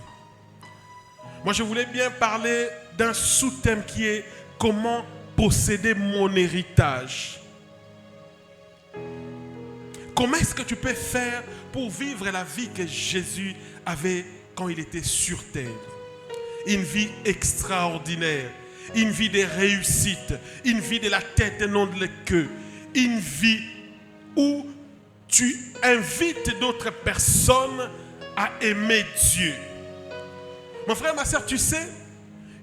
Moi, je voulais bien parler d'un sous-thème qui est comment posséder mon héritage. Comment est-ce que tu peux faire pour vivre la vie que Jésus avait quand il était sur terre? Une vie extraordinaire, une vie de réussite, une vie de la tête et non de la queue, une vie où tu invites d'autres personnes à aimer Dieu. Mon frère, ma soeur, tu sais,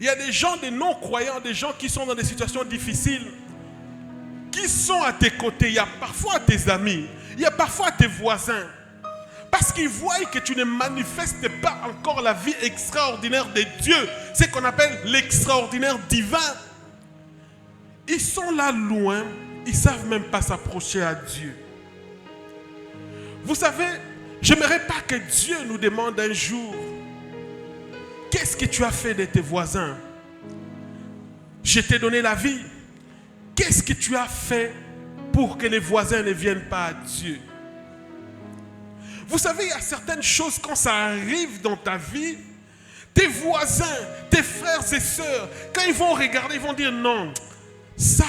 il y a des gens, des non-croyants, des gens qui sont dans des situations difficiles, qui sont à tes côtés. Il y a parfois tes amis, il y a parfois tes voisins. Parce qu'ils voient que tu ne manifestes pas encore la vie extraordinaire de Dieu. Ce qu'on appelle l'extraordinaire divin. Ils sont là loin, ils ne savent même pas s'approcher à Dieu. Vous savez, je n'aimerais pas que Dieu nous demande un jour, qu'est-ce que tu as fait de tes voisins? Je t'ai donné la vie. Qu'est-ce que tu as fait pour que les voisins ne viennent pas à Dieu? Vous savez, il y a certaines choses, quand ça arrive dans ta vie, tes voisins, tes frères et sœurs, quand ils vont regarder, ils vont dire non, ça,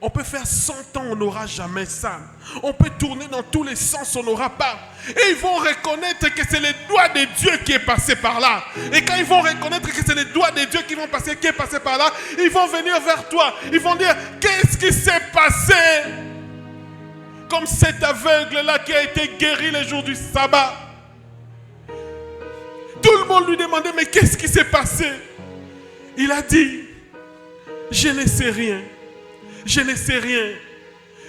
on peut faire 100 ans, on n'aura jamais ça. On peut tourner dans tous les sens, on n'aura pas. Et ils vont reconnaître que c'est le doigt de Dieu qui est passé par là. Et quand ils vont reconnaître que c'est le doigt de Dieu qui est passé par là, ils vont venir vers toi. Ils vont dire, qu'est-ce qui s'est passé? Comme cet aveugle-là qui a été guéri le jour du sabbat. Tout le monde lui demandait, mais qu'est-ce qui s'est passé? Il a dit, je ne sais rien. Je ne sais rien.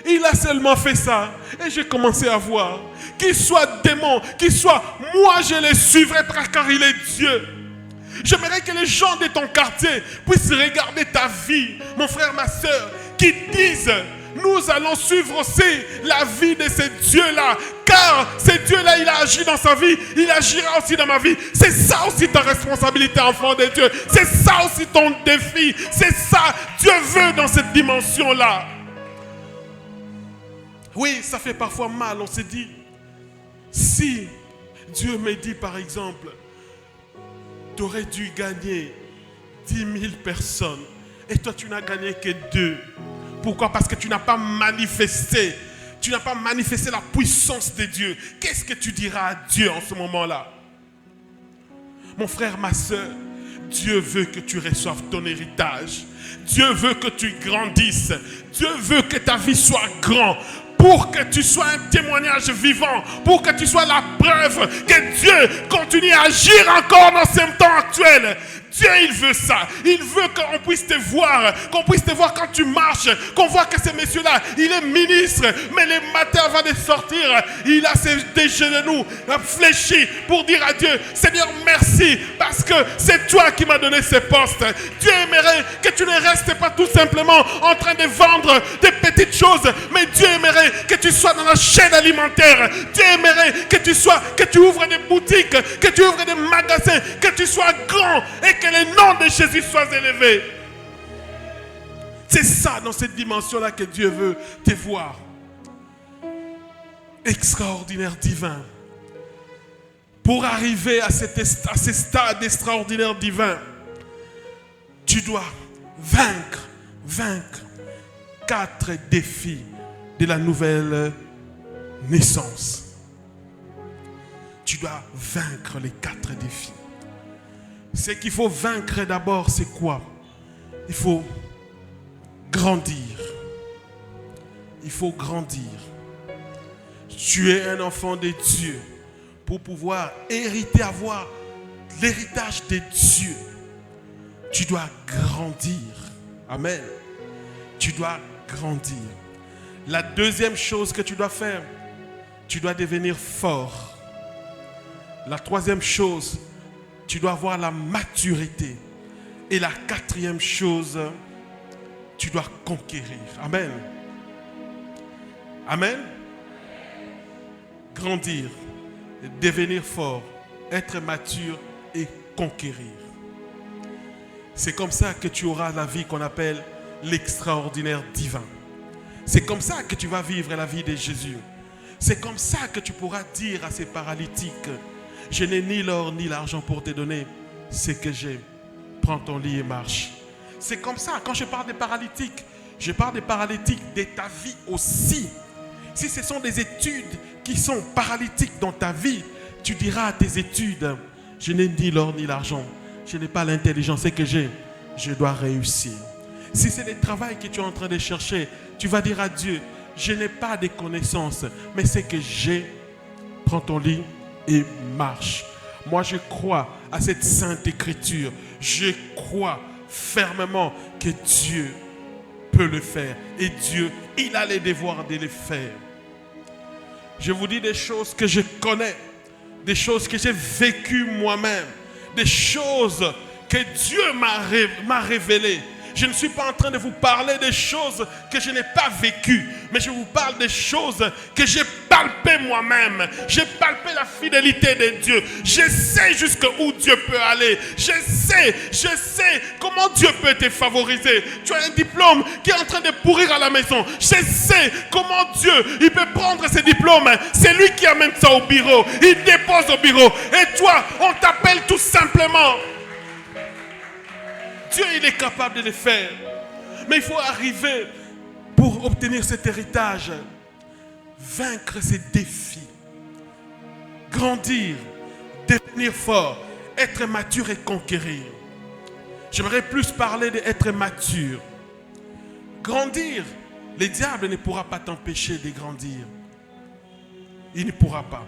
Il a seulement fait ça. Et j'ai commencé à voir. Qu'il soit démon, qu'il soit moi, je le suivrai car il est Dieu. J'aimerais que les gens de ton quartier puissent regarder ta vie, mon frère, ma soeur, qui disent, nous allons suivre aussi la vie de ce Dieu-là. Car ce Dieu-là, il a agi dans sa vie, il agira aussi dans ma vie. C'est ça aussi ta responsabilité, enfant de Dieu. C'est ça aussi ton défi. C'est ça Dieu veut dans cette dimension-là. Oui, ça fait parfois mal. On se dit, si Dieu me dit par exemple, tu aurais dû gagner 10 000 personnes et toi tu n'as gagné que 2. Pourquoi? Parce que tu n'as pas manifesté. Tu n'as pas manifesté la puissance de Dieu. Qu'est-ce que tu diras à Dieu en ce moment-là? Mon frère, ma soeur, Dieu veut que tu reçoives ton héritage. Dieu veut que tu grandisses. Dieu veut que ta vie soit grande. Pour que tu sois un témoignage vivant, pour que tu sois la preuve que Dieu continue à agir encore dans ce temps actuel. Dieu, il veut ça. Il veut qu'on puisse te voir quand tu marches, qu'on voit que ce monsieur-là, il est ministre, mais le matin avant de sortir, il a des genoux fléchis pour dire à Dieu, Seigneur, merci, parce que c'est toi qui m'as donné ce poste. Dieu aimerait que tu ne restes pas tout simplement en train de vendre des petites choses, mais Dieu aimerait que tu sois dans la chaîne alimentaire. Dieu aimerait que tu ouvres des boutiques, que tu ouvres des magasins, que tu sois grand et que le nom de Jésus soit élevé. C'est ça, dans cette dimension-là, que Dieu veut te voir. Extraordinaire divin. Pour arriver à ce stade extraordinaire divin, tu dois vaincre 4 défis de la nouvelle naissance. Tu dois vaincre les 4 défis. Ce qu'il faut vaincre d'abord, c'est quoi? Il faut grandir. Il faut grandir. Tu es un enfant de Dieu. Pour pouvoir avoir l'héritage de Dieu, tu dois grandir. Amen. Tu dois grandir. La deuxième chose que tu dois faire, tu dois devenir fort. La troisième chose, tu dois avoir la maturité. Et la 4e chose, tu dois conquérir. Amen. Amen. Grandir, devenir fort, être mature et conquérir. C'est comme ça que tu auras la vie qu'on appelle l'extraordinaire divin. C'est comme ça que tu vas vivre la vie de Jésus. C'est comme ça que tu pourras dire à ces paralytiques, je n'ai ni l'or ni l'argent pour te donner ce que j'ai. Prends ton lit et marche. C'est comme ça. Quand je parle des paralytiques, je parle des paralytiques de ta vie aussi. Si ce sont des études qui sont paralytiques dans ta vie, tu diras à tes études, je n'ai ni l'or ni l'argent. Je n'ai pas l'intelligence que j'ai. Je dois réussir. Si c'est le travail que tu es en train de chercher, tu vas dire à Dieu, je n'ai pas de connaissances, mais c'est que j'ai. Prends ton lit et marche. Moi, je crois à cette sainte écriture. Je crois fermement que Dieu peut le faire. Et Dieu, il a les devoirs de le faire. Je vous dis des choses que je connais, des choses que j'ai vécues moi-même, des choses que Dieu m'a révélées. Je ne suis pas en train de vous parler des choses que je n'ai pas vécues, mais je vous parle des choses que j'ai palpées moi-même. J'ai palpé la fidélité de Dieu. Je sais jusqu'où Dieu peut aller. Je sais comment Dieu peut te favoriser. Tu as un diplôme qui est en train de pourrir à la maison. Je sais comment Dieu, il peut prendre ce diplôme. C'est lui qui amène ça au bureau. Il dépose au bureau. Et toi, on t'appelle tout simplement. Dieu, il est capable de le faire. Mais il faut arriver pour obtenir cet héritage. Vaincre ces défis. Grandir. Devenir fort. Être mature et conquérir. J'aimerais plus parler d'être mature. Grandir. Le diable ne pourra pas t'empêcher de grandir. Il ne pourra pas.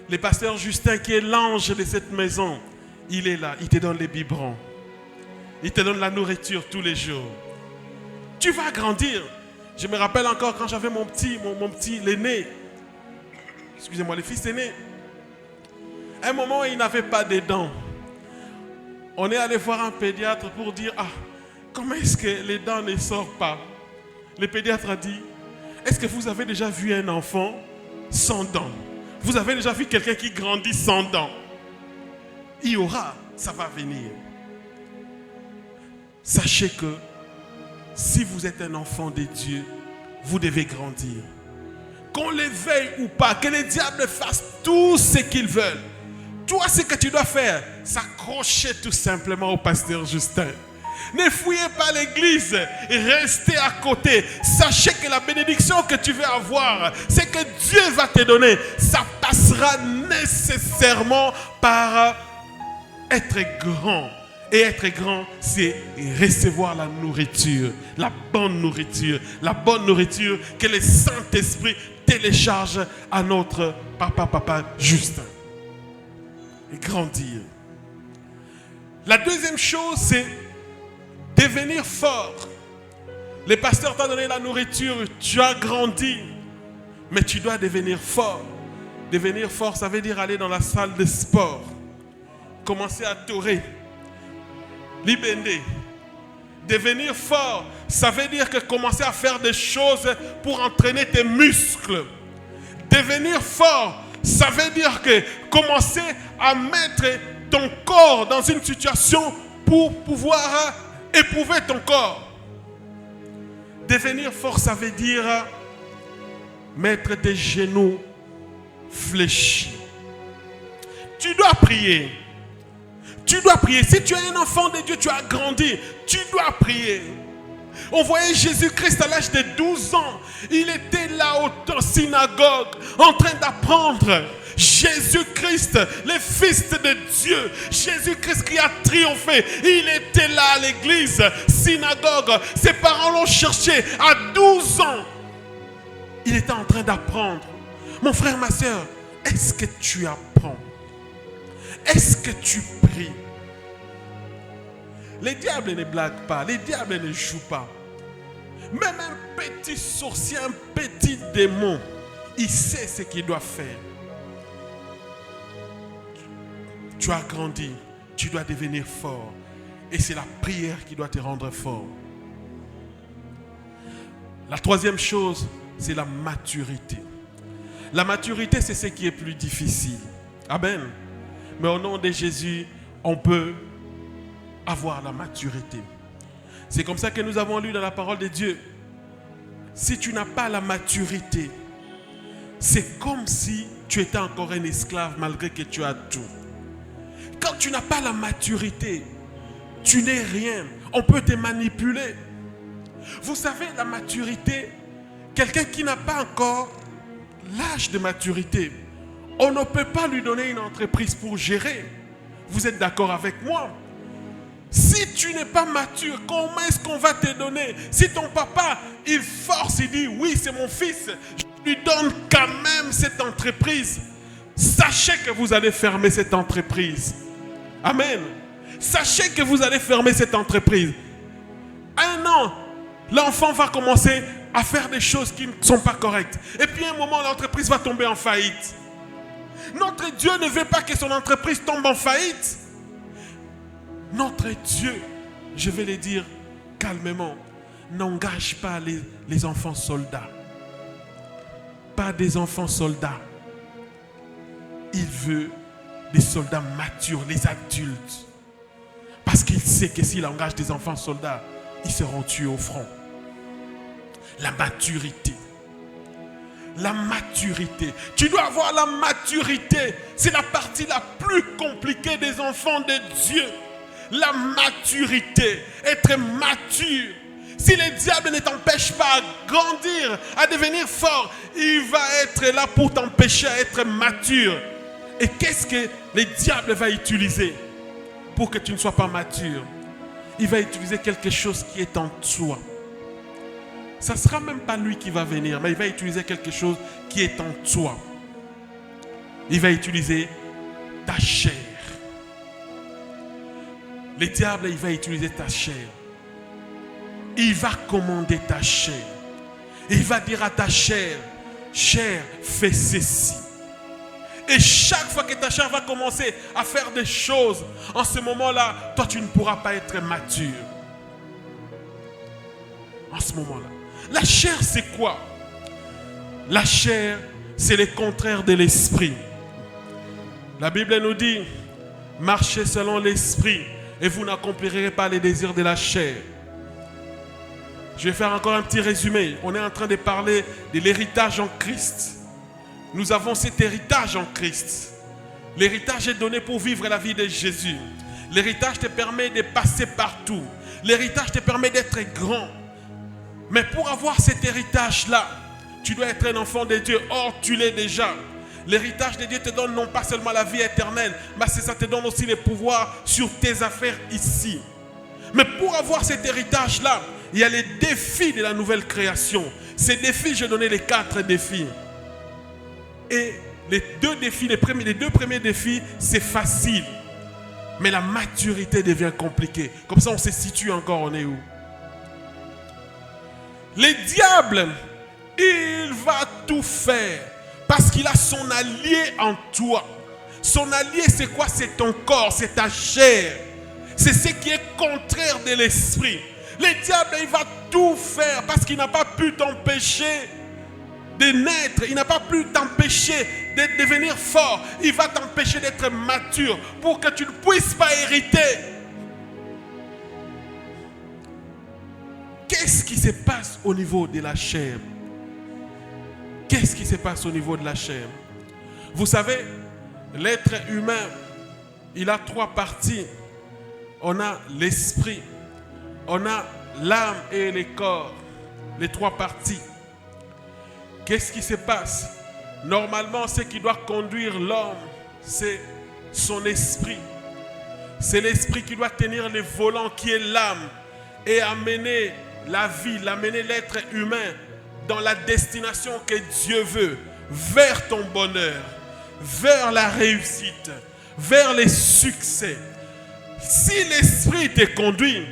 Le pasteur Justin, qui est l'ange de cette maison, il est là. Il te donne les biberons. Il te donne la nourriture tous les jours. Tu vas grandir. Je me rappelle encore quand j'avais mon petit, l'aîné. Excusez-moi, le fils aîné. À un moment, il n'avait pas de dents. On est allé voir un pédiatre pour dire, comment est-ce que les dents ne sortent pas? Le pédiatre a dit, Est-ce que vous avez déjà vu un enfant sans dents? Vous avez déjà vu quelqu'un qui grandit sans dents? Il y aura, ça va venir. Sachez que si vous êtes un enfant de Dieu, vous devez grandir. Qu'on l'éveille ou pas, que les diables fassent tout ce qu'ils veulent. Toi, ce que tu dois faire, s'accrocher tout simplement au pasteur Justin. Ne fouillez pas l'église, restez à côté. Sachez que la bénédiction que tu veux avoir, c'est que Dieu va te donner. Ça passera nécessairement par être grand. Et être grand, c'est recevoir la nourriture, la bonne nourriture que le Saint-Esprit télécharge à notre papa Justin. Et grandir. La deuxième chose, c'est devenir fort. Le pasteur t'a donné la nourriture, tu as grandi, mais tu dois devenir fort. Devenir fort, ça veut dire aller dans la salle de sport, commencer à torer, libender. Devenir fort, ça veut dire que commencer à faire des choses pour entraîner tes muscles. Devenir fort, ça veut dire que commencer à mettre ton corps dans une situation pour pouvoir éprouver ton corps. Devenir fort, ça veut dire mettre tes genoux fléchis. Tu dois prier. Tu dois prier. Si tu es un enfant de Dieu, tu as grandi. Tu dois prier. On voyait Jésus-Christ à l'âge de 12 ans. Il était là au synagogue en train d'apprendre. Jésus-Christ, le Fils de Dieu. Jésus-Christ qui a triomphé. Il était là à l'église, synagogue. Ses parents l'ont cherché à 12 ans. Il était en train d'apprendre. Mon frère, ma soeur, est-ce que tu apprends? Est-ce que tu pries? Les diables ne blaguent pas, les diables ne jouent pas. Même un petit sorcier, un petit démon, il sait ce qu'il doit faire. Tu as grandi, tu dois devenir fort. Et c'est la prière qui doit te rendre fort. La troisième chose, c'est la maturité. La maturité, c'est ce qui est plus difficile. Amen. Mais au nom de Jésus, on peut avoir la maturité. C'est comme ça que nous avons lu dans la parole de Dieu. Si tu n'as pas la maturité, c'est comme si tu étais encore un esclave malgré que tu as tout. Quand tu n'as pas la maturité, tu n'es rien. On peut te manipuler. Vous savez, la maturité, quelqu'un qui n'a pas encore l'âge de maturité, on ne peut pas lui donner une entreprise pour gérer. Vous êtes d'accord avec moi? Si tu n'es pas mature, comment est-ce qu'on va te donner? Si ton papa, il force, il dit, oui, c'est mon fils, je lui donne quand même cette entreprise. Sachez que vous allez fermer cette entreprise. Amen. Sachez que vous allez fermer cette entreprise. Un an, l'enfant va commencer à faire des choses qui ne sont pas correctes. Et puis à un moment, l'entreprise va tomber en faillite. Notre Dieu ne veut pas que son entreprise tombe en faillite. Notre Dieu, je vais le dire calmement, n'engage pas les enfants soldats. Pas des enfants soldats. Il veut des soldats matures, les adultes. Parce qu'il sait que s'il engage des enfants soldats, ils seront tués au front. La maturité. La maturité. Tu dois avoir la maturité. C'est la partie la plus compliquée des enfants de Dieu. La maturité. Être mature. Si le diable ne t'empêche pas à grandir, à devenir fort, il va être là pour t'empêcher à être mature. Et qu'est-ce que le diable va utiliser pour que tu ne sois pas mature? Il va utiliser quelque chose qui est en toi. Ça ne sera même pas lui qui va venir, mais il va utiliser quelque chose qui est en toi. Il va utiliser ta chair. Le diable, il va utiliser ta chair. Il va commander ta chair. Il va dire à ta chair, chair, fais ceci. Et chaque fois que ta chair va commencer à faire des choses, en ce moment-là, toi, tu ne pourras pas être mature. En ce moment-là. La chair, c'est quoi? La chair, c'est le contraire de l'esprit. La Bible nous dit, marchez selon l'esprit et vous n'accomplirez pas les désirs de la chair. Je vais faire encore un petit résumé. On est en train de parler de l'héritage en Christ. Nous avons cet héritage en Christ. L'héritage est donné pour vivre la vie de Jésus. L'héritage te permet de passer partout. L'héritage te permet d'être grand. Mais pour avoir cet héritage-là, tu dois être un enfant de Dieu. Or, tu l'es déjà. L'héritage de Dieu te donne non pas seulement la vie éternelle, mais ça te donne aussi le pouvoir sur tes affaires ici. Mais pour avoir cet héritage-là, il y a les défis de la nouvelle création. Ces défis, j'ai donné les 4 défis. Et les deux premiers défis, c'est facile. Mais la maturité devient compliquée. Comme ça, on se situe encore, on est où? Le diable, il va tout faire. Parce qu'il a son allié en toi. Son allié, c'est quoi? C'est ton corps, c'est ta chair. C'est ce qui est contraire de l'esprit. Le diable, il va tout faire parce qu'il n'a pas pu t'empêcher de naître. Il n'a pas pu t'empêcher de devenir fort. Il va t'empêcher d'être mature pour que tu ne puisses pas hériter. Qu'est-ce qui se passe au niveau de la chair? Qu'est-ce qui se passe au niveau de la chair? Vous savez, l'être humain, il a 3 parties. On a l'esprit, on a l'âme et le corps. Les 3 parties. Qu'est-ce qui se passe? Normalement, ce qui doit conduire l'homme, c'est son esprit. C'est l'esprit qui doit tenir le volant qui est l'âme et amener la vie, amener l'être humain dans la destination que Dieu veut, vers ton bonheur, vers la réussite, vers les succès. Si l'esprit te conduit,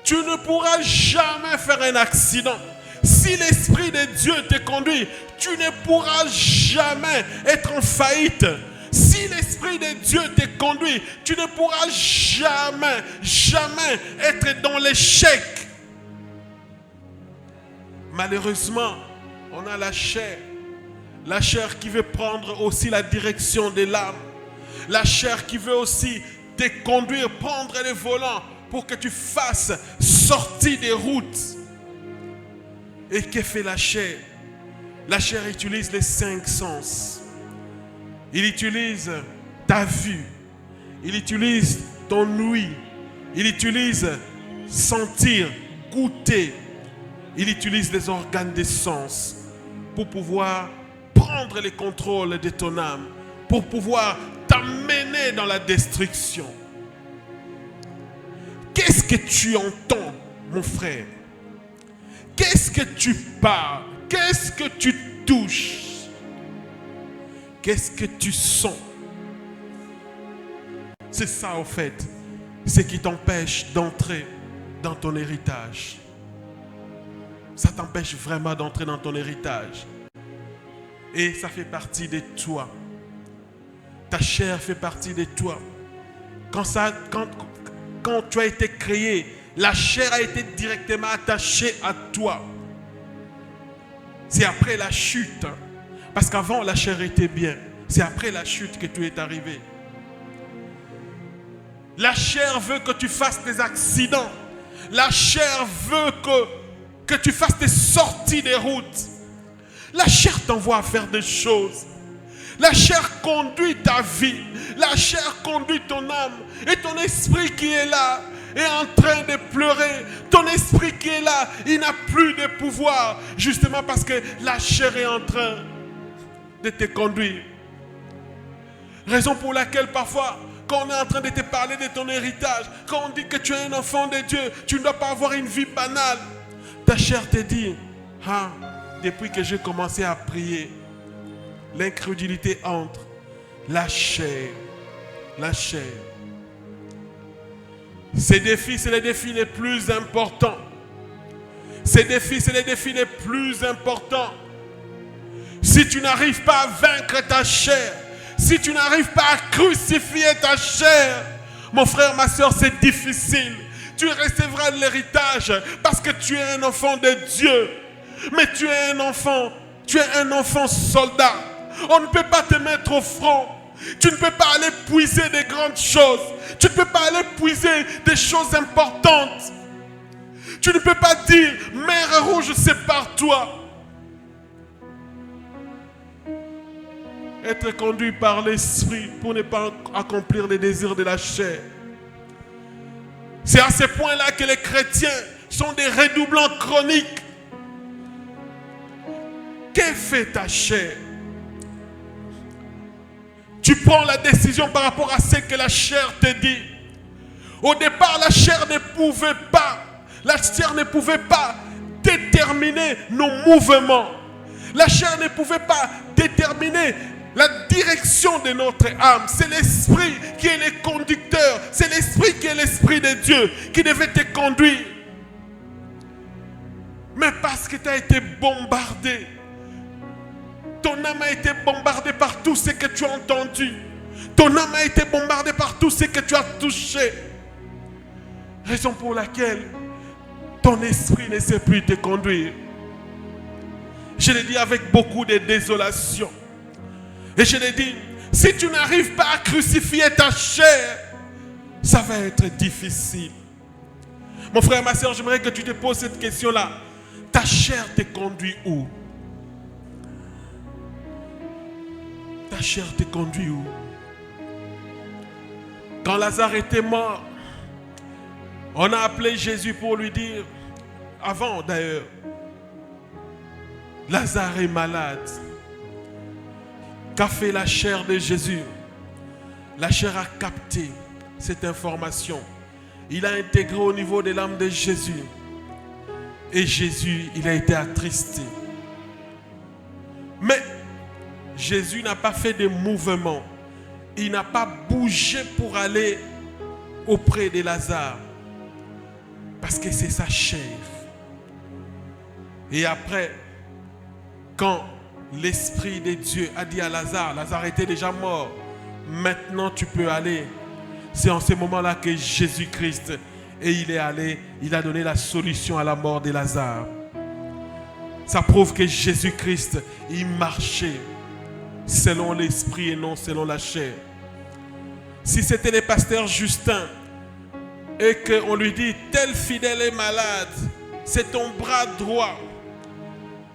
tu ne pourras jamais faire un accident. Si l'esprit de Dieu te conduit, tu ne pourras jamais être en faillite. Si l'esprit de Dieu te conduit, tu ne pourras jamais être dans l'échec. Malheureusement, on a la chair qui veut prendre aussi la direction de l'âme. La chair qui veut aussi te conduire, prendre le volant pour que tu fasses sortir des routes. Et que fait la chair? La chair utilise les 5 sens. Il utilise ta vue. Il utilise ton ouïe. Il utilise sentir, goûter. Il utilise les organes des sens pour pouvoir prendre le contrôle de ton âme, pour pouvoir t'amener dans la destruction. Qu'est-ce que tu entends, mon frère? Qu'est-ce que tu parles? Qu'est-ce que tu touches? Qu'est-ce que tu sens? C'est ça, en fait, ce qui t'empêche d'entrer dans ton héritage. Ça t'empêche vraiment d'entrer dans ton héritage. Et ça fait partie de toi. Ta chair fait partie de toi. Quand tu as été créé, la chair a été directement attachée à toi. C'est après la chute. Parce qu'avant, la chair était bien. C'est après la chute que tu es arrivé. La chair veut que tu fasses des accidents. La chair veut que tu fasses des sorties des routes. La chair t'envoie à faire des choses. La chair conduit ta vie. La chair conduit ton âme. Et ton esprit qui est là est en train de pleurer. Ton esprit qui est là, il n'a plus de pouvoir. Justement parce que la chair est en train de te conduire. Raison pour laquelle parfois, quand on est en train de te parler de ton héritage, quand on dit que tu es un enfant de Dieu, tu ne dois pas avoir une vie banale. Ta chair te dit, depuis que j'ai commencé à prier, l'incrédulité entre. La chair. Ces défis, c'est les défis les plus importants. Ces défis, c'est les défis les plus importants. Si tu n'arrives pas à vaincre ta chair, si tu n'arrives pas à crucifier ta chair, mon frère, ma soeur, c'est difficile. Tu recevras de l'héritage parce que tu es un enfant de Dieu. Mais tu es un enfant Tu es un enfant soldat. On ne peut pas te mettre au front. Tu ne peux pas aller puiser des grandes choses. Tu ne peux pas aller puiser des choses importantes. Tu ne peux pas dire, mer rouge, c'est par toi. Être conduit par l'esprit pour ne pas accomplir les désirs de la chair. C'est à ce point-là que les chrétiens sont des redoublants chroniques. Que fait ta chair? Tu prends la décision par rapport à ce que la chair te dit. Au départ, la chair ne pouvait pas déterminer nos mouvements. La chair ne pouvait pas déterminer la direction de notre âme. C'est l'esprit qui est le conducteur. C'est l'esprit qui est l'esprit de Dieu qui devait te conduire. Mais parce que tu as été bombardé, ton âme a été bombardée par tout ce que tu as entendu. Ton âme a été bombardée par tout ce que tu as touché. Raison pour laquelle ton esprit ne sait plus te conduire. Je le dis avec beaucoup de désolation. Et je le dis, si tu n'arrives pas à crucifier ta chair, ça va être difficile. Mon frère, ma soeur, j'aimerais que tu te poses cette question-là. Ta chair te conduit où? Ta chair te conduit où? Quand Lazare était mort, on a appelé Jésus pour lui dire, avant d'ailleurs, Lazare est malade. Qu'a fait la chair de Jésus? La chair a capté cette information. Il a intégré au niveau de l'âme de Jésus. Et Jésus, il a été attristé. Mais Jésus n'a pas fait de mouvement. Il n'a pas bougé pour aller auprès de Lazare. Parce que c'est sa chair. Et après, quand l'Esprit de Dieu a dit à Lazare, Lazare était déjà mort, maintenant tu peux aller. C'est en ce moment-là que Jésus-Christ, et il est allé, il a donné la solution à la mort de Lazare. Ça prouve que Jésus-Christ, il marchait selon l'Esprit et non selon la chair. Si c'était le pasteur Justin et qu'on lui dit, tel fidèle est malade, c'est ton bras droit,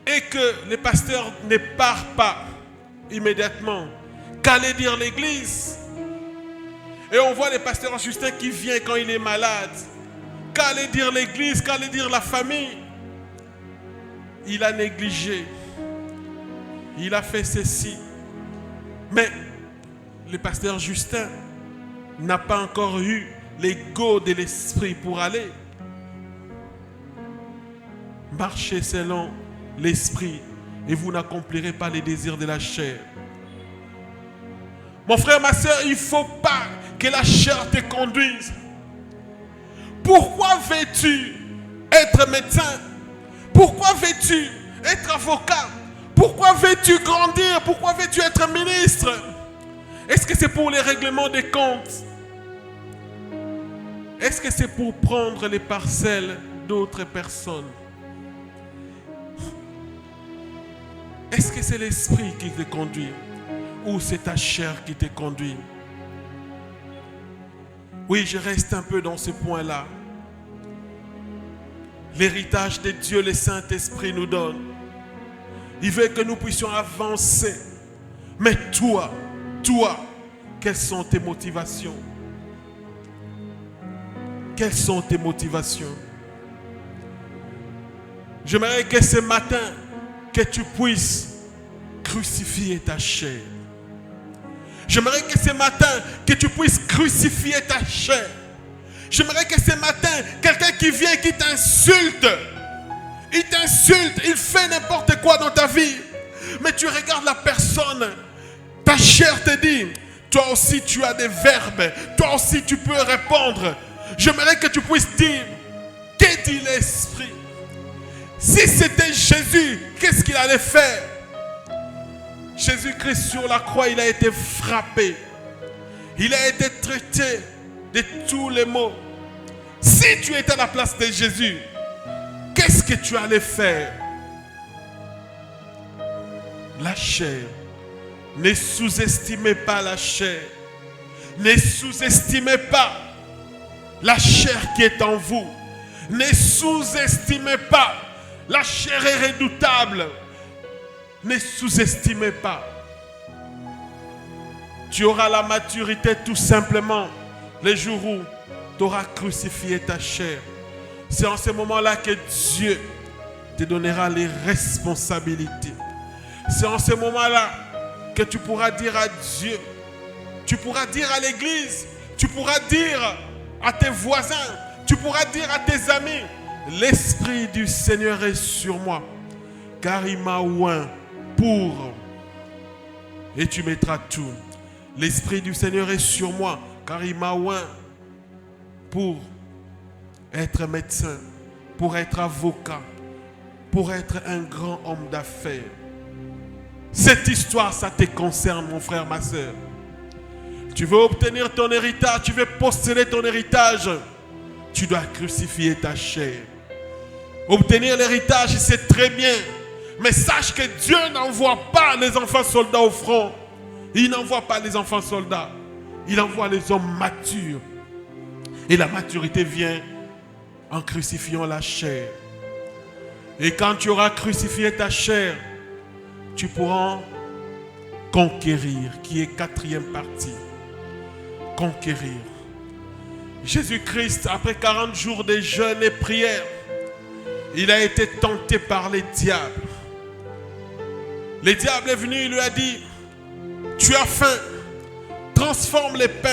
et que le pasteur ne part pas immédiatement, qu'allait dire l'église? Et on voit le pasteur Justin qui vient quand il est malade. Qu'allait dire l'église? Qu'allait dire la famille? Il a négligé. Il a fait ceci. Mais le pasteur Justin n'a pas encore eu l'ego de l'esprit pour aller. Marchez selon l'esprit et vous n'accomplirez pas les désirs de la chair. Mon frère, ma soeur, il ne faut pas que la chair te conduise. Pourquoi veux-tu être médecin? Pourquoi veux-tu être avocat? Pourquoi veux-tu grandir? Pourquoi veux-tu être ministre? Est-ce que c'est pour les règlements des comptes? Est-ce que c'est pour prendre les parcelles d'autres personnes? Est-ce que c'est l'esprit qui te conduit ou c'est ta chair qui te conduit? Oui, je reste un peu dans ce point-là. L'héritage de Dieu, le Saint-Esprit nous donne. Il veut que nous puissions avancer. Mais toi, quelles sont tes motivations? Quelles sont tes motivations? J'aimerais que ce matin, que tu puisses crucifier ta chair. J'aimerais que ce matin, que tu puisses crucifier ta chair. J'aimerais que ce matin, quelqu'un qui vient, qui t'insulte, il t'insulte, il fait n'importe quoi dans ta vie, mais tu regardes la personne, ta chair te dit, toi aussi tu as des verbes, toi aussi tu peux répondre. J'aimerais que tu puisses dire, que dit l'esprit? Si c'était Jésus, qu'est-ce qu'il allait faire? Jésus-Christ sur la croix, il a été frappé. Il a été traité de tous les maux. Si tu étais à la place de Jésus, qu'est-ce que tu allais faire? la chair. Ne sous-estimez pas la chair. Ne sous-estimez pas la chair qui est en vous. Ne sous-estimez pas. La chair est redoutable. Ne sous-estimez pas. Tu auras la maturité tout simplement les jours où tu auras crucifié ta chair. C'est en ce moment-là que Dieu te donnera les responsabilités. C'est en ce moment-là que tu pourras dire à Dieu, tu pourras dire à l'église, tu pourras dire à tes voisins, tu pourras dire à tes amis, l'Esprit du Seigneur est sur moi, car il m'a oint pour, et tu mettras tout. L'Esprit du Seigneur est sur moi, car il m'a oint pour être médecin, pour être avocat, pour être un grand homme d'affaires. Cette histoire, ça te concerne, mon frère, ma soeur. Tu veux obtenir ton héritage, tu veux posséder ton héritage, tu dois crucifier ta chair. Obtenir l'héritage, c'est très bien, mais sache que Dieu n'envoie pas les enfants soldats au front. Il n'envoie pas les enfants soldats. Il envoie les hommes matures. Et la maturité vient en crucifiant la chair. Et quand tu auras crucifié ta chair, tu pourras conquérir, qui est quatrième partie. Conquérir. Jésus-Christ, après 40 jours de jeûne et prière, il a été tenté par les diables. Le diable est venu, il lui a dit, tu as faim, transforme les pains,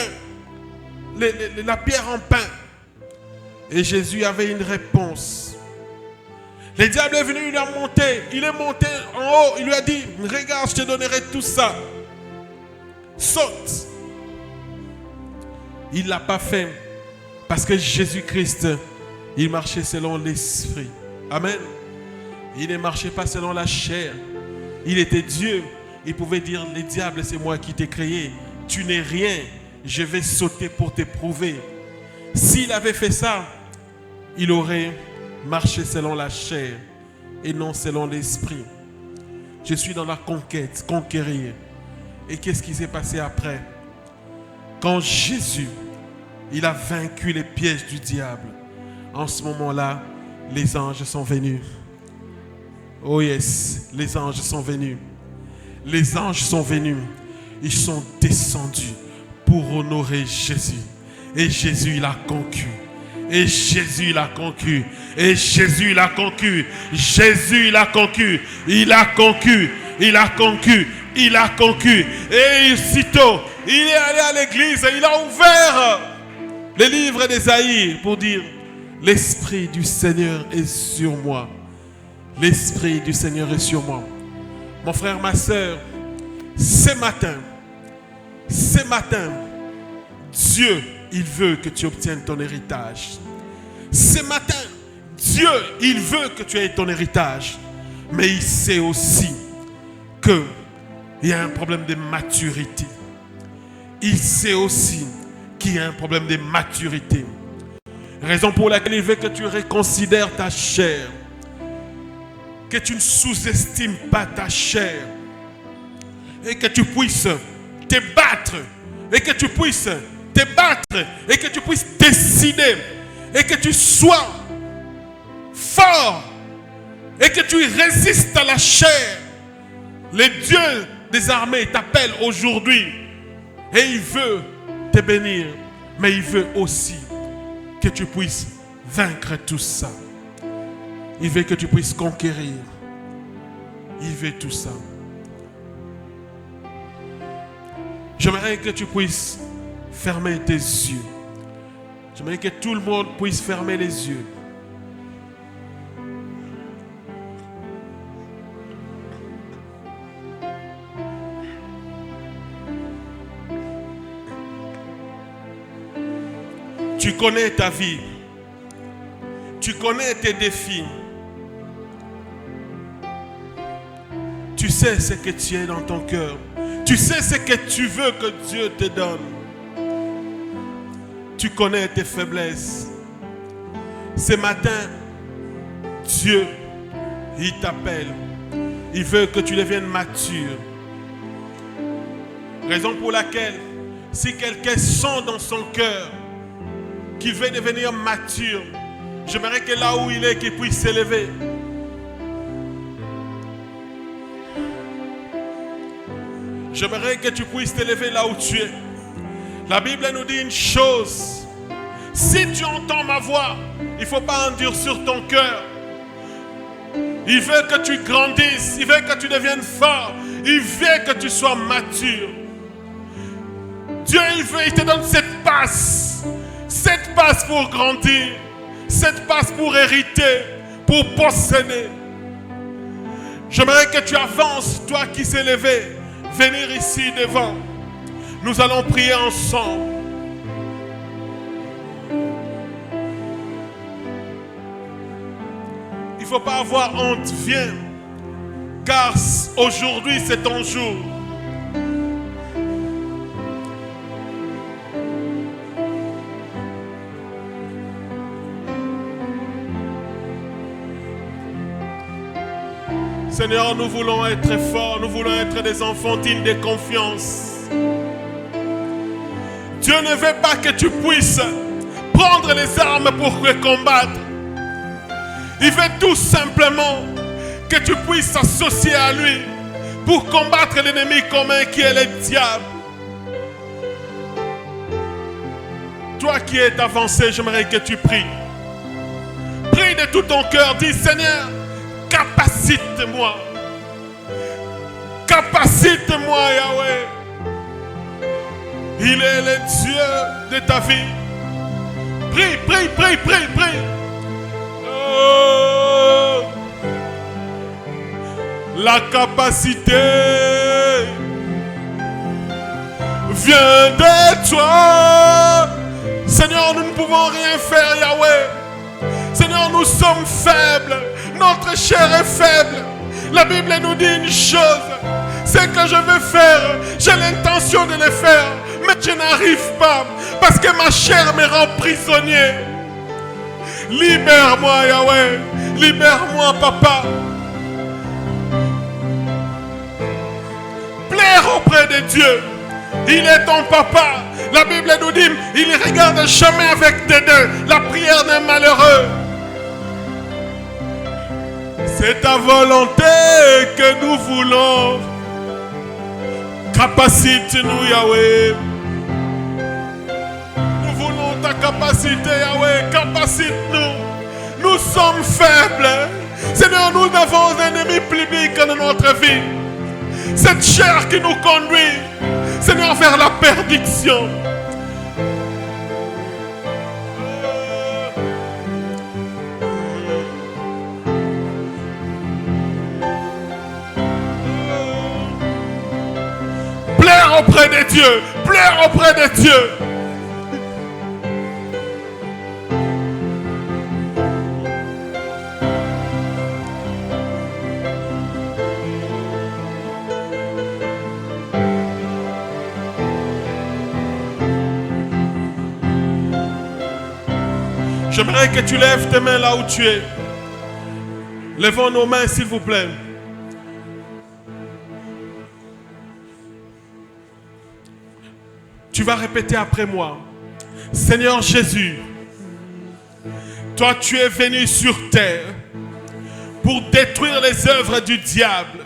la pierre en pain. Et Jésus avait une réponse. Le diable est venu, il est monté en haut, il lui a dit, regarde, je te donnerai tout ça. Saute. Il ne l'a pas fait parce que Jésus-Christ, il marchait selon l'esprit. Amen. Il ne marchait pas selon la chair. Il était Dieu. Il pouvait dire, les diables, c'est moi qui t'ai créé. Tu n'es rien. Je vais sauter pour t'éprouver. S'il avait fait ça, il aurait marché selon la chair et non selon l'esprit. Je suis dans la conquête, conquérir. Et qu'est-ce qui s'est passé après? Quand Jésus, il a vaincu les pièges du diable, en ce moment-là, les anges sont venus. Oh yes, les anges sont venus. Les anges sont venus. Ils sont descendus pour honorer Jésus. Et Jésus, il a conquis. Et Jésus, il a conquis. Et Jésus, il a conquis. Jésus, il a conquis. Il a conquis. Il a conquis. Il a conquis. Et aussitôt, il est allé à l'église et il a ouvert les livres d'Ésaïe pour dire, l'Esprit du Seigneur est sur moi. L'Esprit du Seigneur est sur moi. Mon frère, ma soeur, ce matin, Dieu, il veut que tu obtiennes ton héritage. Ce matin, Dieu, il veut que tu aies ton héritage. Mais il sait aussi qu'il y a un problème de maturité. Il sait aussi qu'il y a un problème de maturité. Raison pour laquelle il veut que tu reconsidères ta chair. Que tu ne sous-estimes pas ta chair. Et que tu puisses te battre. Et que tu puisses te battre. Et que tu puisses décider. Et que tu sois fort. Et que tu résistes à la chair. Le Dieu des armées t'appelle aujourd'hui. Et il veut te bénir. Mais il veut aussi que tu puisses vaincre tout ça. Il veut que tu puisses conquérir. Il veut tout ça. J'aimerais que tu puisses fermer tes yeux. J'aimerais que tout le monde puisse fermer les yeux. Tu connais ta vie. Tu connais tes défis. Tu sais ce que tu es dans ton cœur. Tu sais ce que tu veux que Dieu te donne. Tu connais tes faiblesses. Ce matin, Dieu, il t'appelle. Il veut que tu deviennes mature. Raison pour laquelle, si quelqu'un sent dans son cœur qu'il veut devenir mature, j'aimerais que là où il est, qu'il puisse s'élever. J'aimerais que tu puisses t'élever là où tu es. La Bible nous dit une chose. Si tu entends ma voix, il ne faut pas endurcir ton cœur. Il veut que tu grandisses. Il veut que tu deviennes fort. Il veut que tu sois mature. Dieu, il te donne cette passe. Cette passe pour grandir. Cette passe pour hériter. Pour posséder. J'aimerais que tu avances, toi qui s'est levé. Venir ici devant. Nous allons prier ensemble. Il ne faut pas avoir honte, viens. Car aujourd'hui c'est ton jour. Seigneur, nous voulons être forts, nous voulons être des enfants dignes de confiance. Dieu ne veut pas que tu puisses prendre les armes pour te combattre. Il veut tout simplement que tu puisses s'associer à lui pour combattre l'ennemi commun qui est le diable. Toi qui es avancé, j'aimerais que tu pries. Prie de tout ton cœur, dis Seigneur, capacite-moi. Capacite-moi, Yahweh. Il est le Dieu de ta vie. Prie, prie, prie, prie, prie. Oh. La capacité vient de toi. Seigneur, nous ne pouvons rien faire, Yahweh. Seigneur, nous sommes faibles. Notre chair est faible. La Bible nous dit une chose. C'est que je veux faire. J'ai l'intention de le faire. Mais je n'arrive pas. Parce que ma chair me rend prisonnier. Libère-moi, Yahweh. Libère-moi, Papa. Plaire auprès de Dieu. Il est ton Papa. La Bible nous dit, il ne regarde jamais avec dédain la prière d'un malheureux. C'est ta volonté que nous voulons. Capacite-nous, Yahweh. Nous voulons ta capacité, Yahweh. Capacite-nous. Nous sommes faibles. Seigneur, nous avons un ennemi public dans notre vie. Cette chair qui nous conduit, Seigneur, vers la perdition. Plaire auprès de Dieu. Plaire auprès de Dieu. J'aimerais que tu lèves tes mains là où tu es. Levons nos mains, s'il vous plaît. Tu vas répéter après moi. Seigneur Jésus, toi tu es venu sur terre pour détruire les œuvres du diable.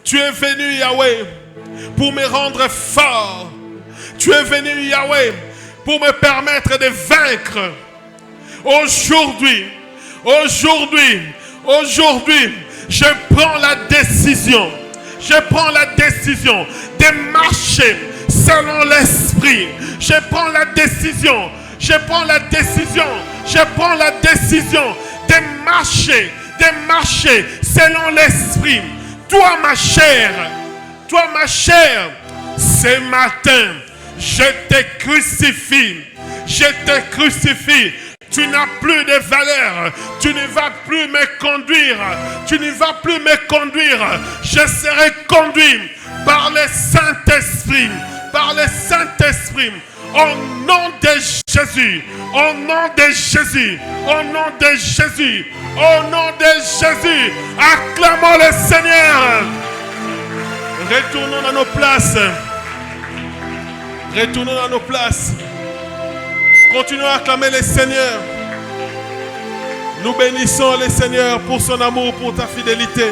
Tu es venu, Yahweh, pour me rendre fort. Tu es venu, Yahweh, pour me permettre de vaincre. Aujourd'hui, je prends la décision. Je prends la décision de marcher selon l'esprit. Je prends la décision. Je prends la décision. Je prends la décision de marcher selon l'esprit. Toi ma chair, ce matin, je te crucifie. Je te crucifie. Tu n'as plus de valeur. Tu ne vas plus me conduire. Tu ne vas plus me conduire. Je serai conduit par le Saint-Esprit. Par par le Saint-Esprit. Au nom de Jésus, au nom de Jésus, au nom de Jésus, au nom de Jésus, acclamons le Seigneur. Retournons dans nos places. Retournons dans nos places. Continuons à acclamer le Seigneur. Nous bénissons le Seigneur pour son amour, pour ta fidélité.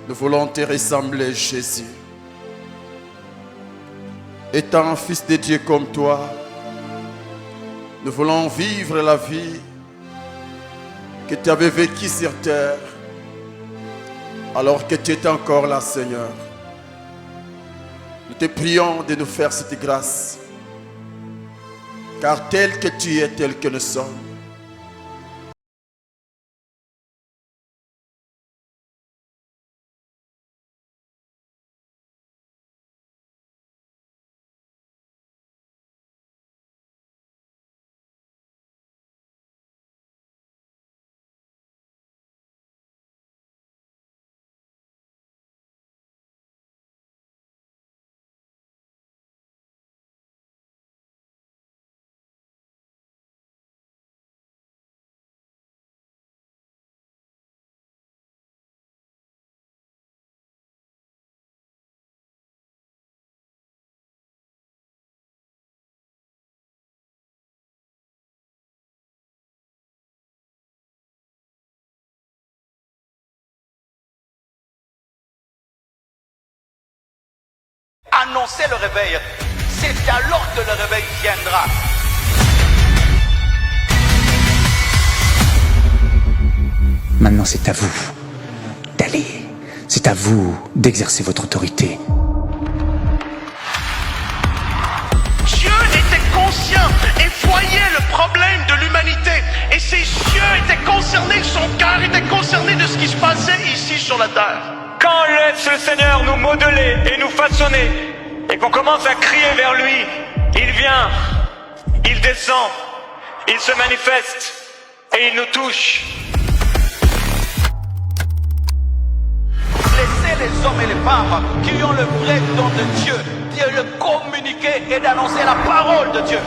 Nous voulons te ressembler, Jésus. Étant un fils de Dieu comme toi, nous voulons vivre la vie que tu avais vécue sur terre alors que tu étais encore là, Seigneur. Nous te prions de nous faire cette grâce, car tel que tu es, tel que nous sommes, annoncer le réveil. C'est alors que le réveil viendra. Maintenant, c'est à vous d'aller. C'est à vous d'exercer votre autorité. Dieu était conscient et voyait le problème de l'humanité. Et ses yeux étaient concernés, son cœur était concerné de ce qui se passait ici sur la terre. Quand on laisse le Seigneur nous modeler et nous façonner, et qu'on commence à crier vers lui, il vient, il descend, il se manifeste, et il nous touche. Laissez les hommes et les femmes qui ont le vrai don de Dieu, de le communiquer et d'annoncer la parole de Dieu.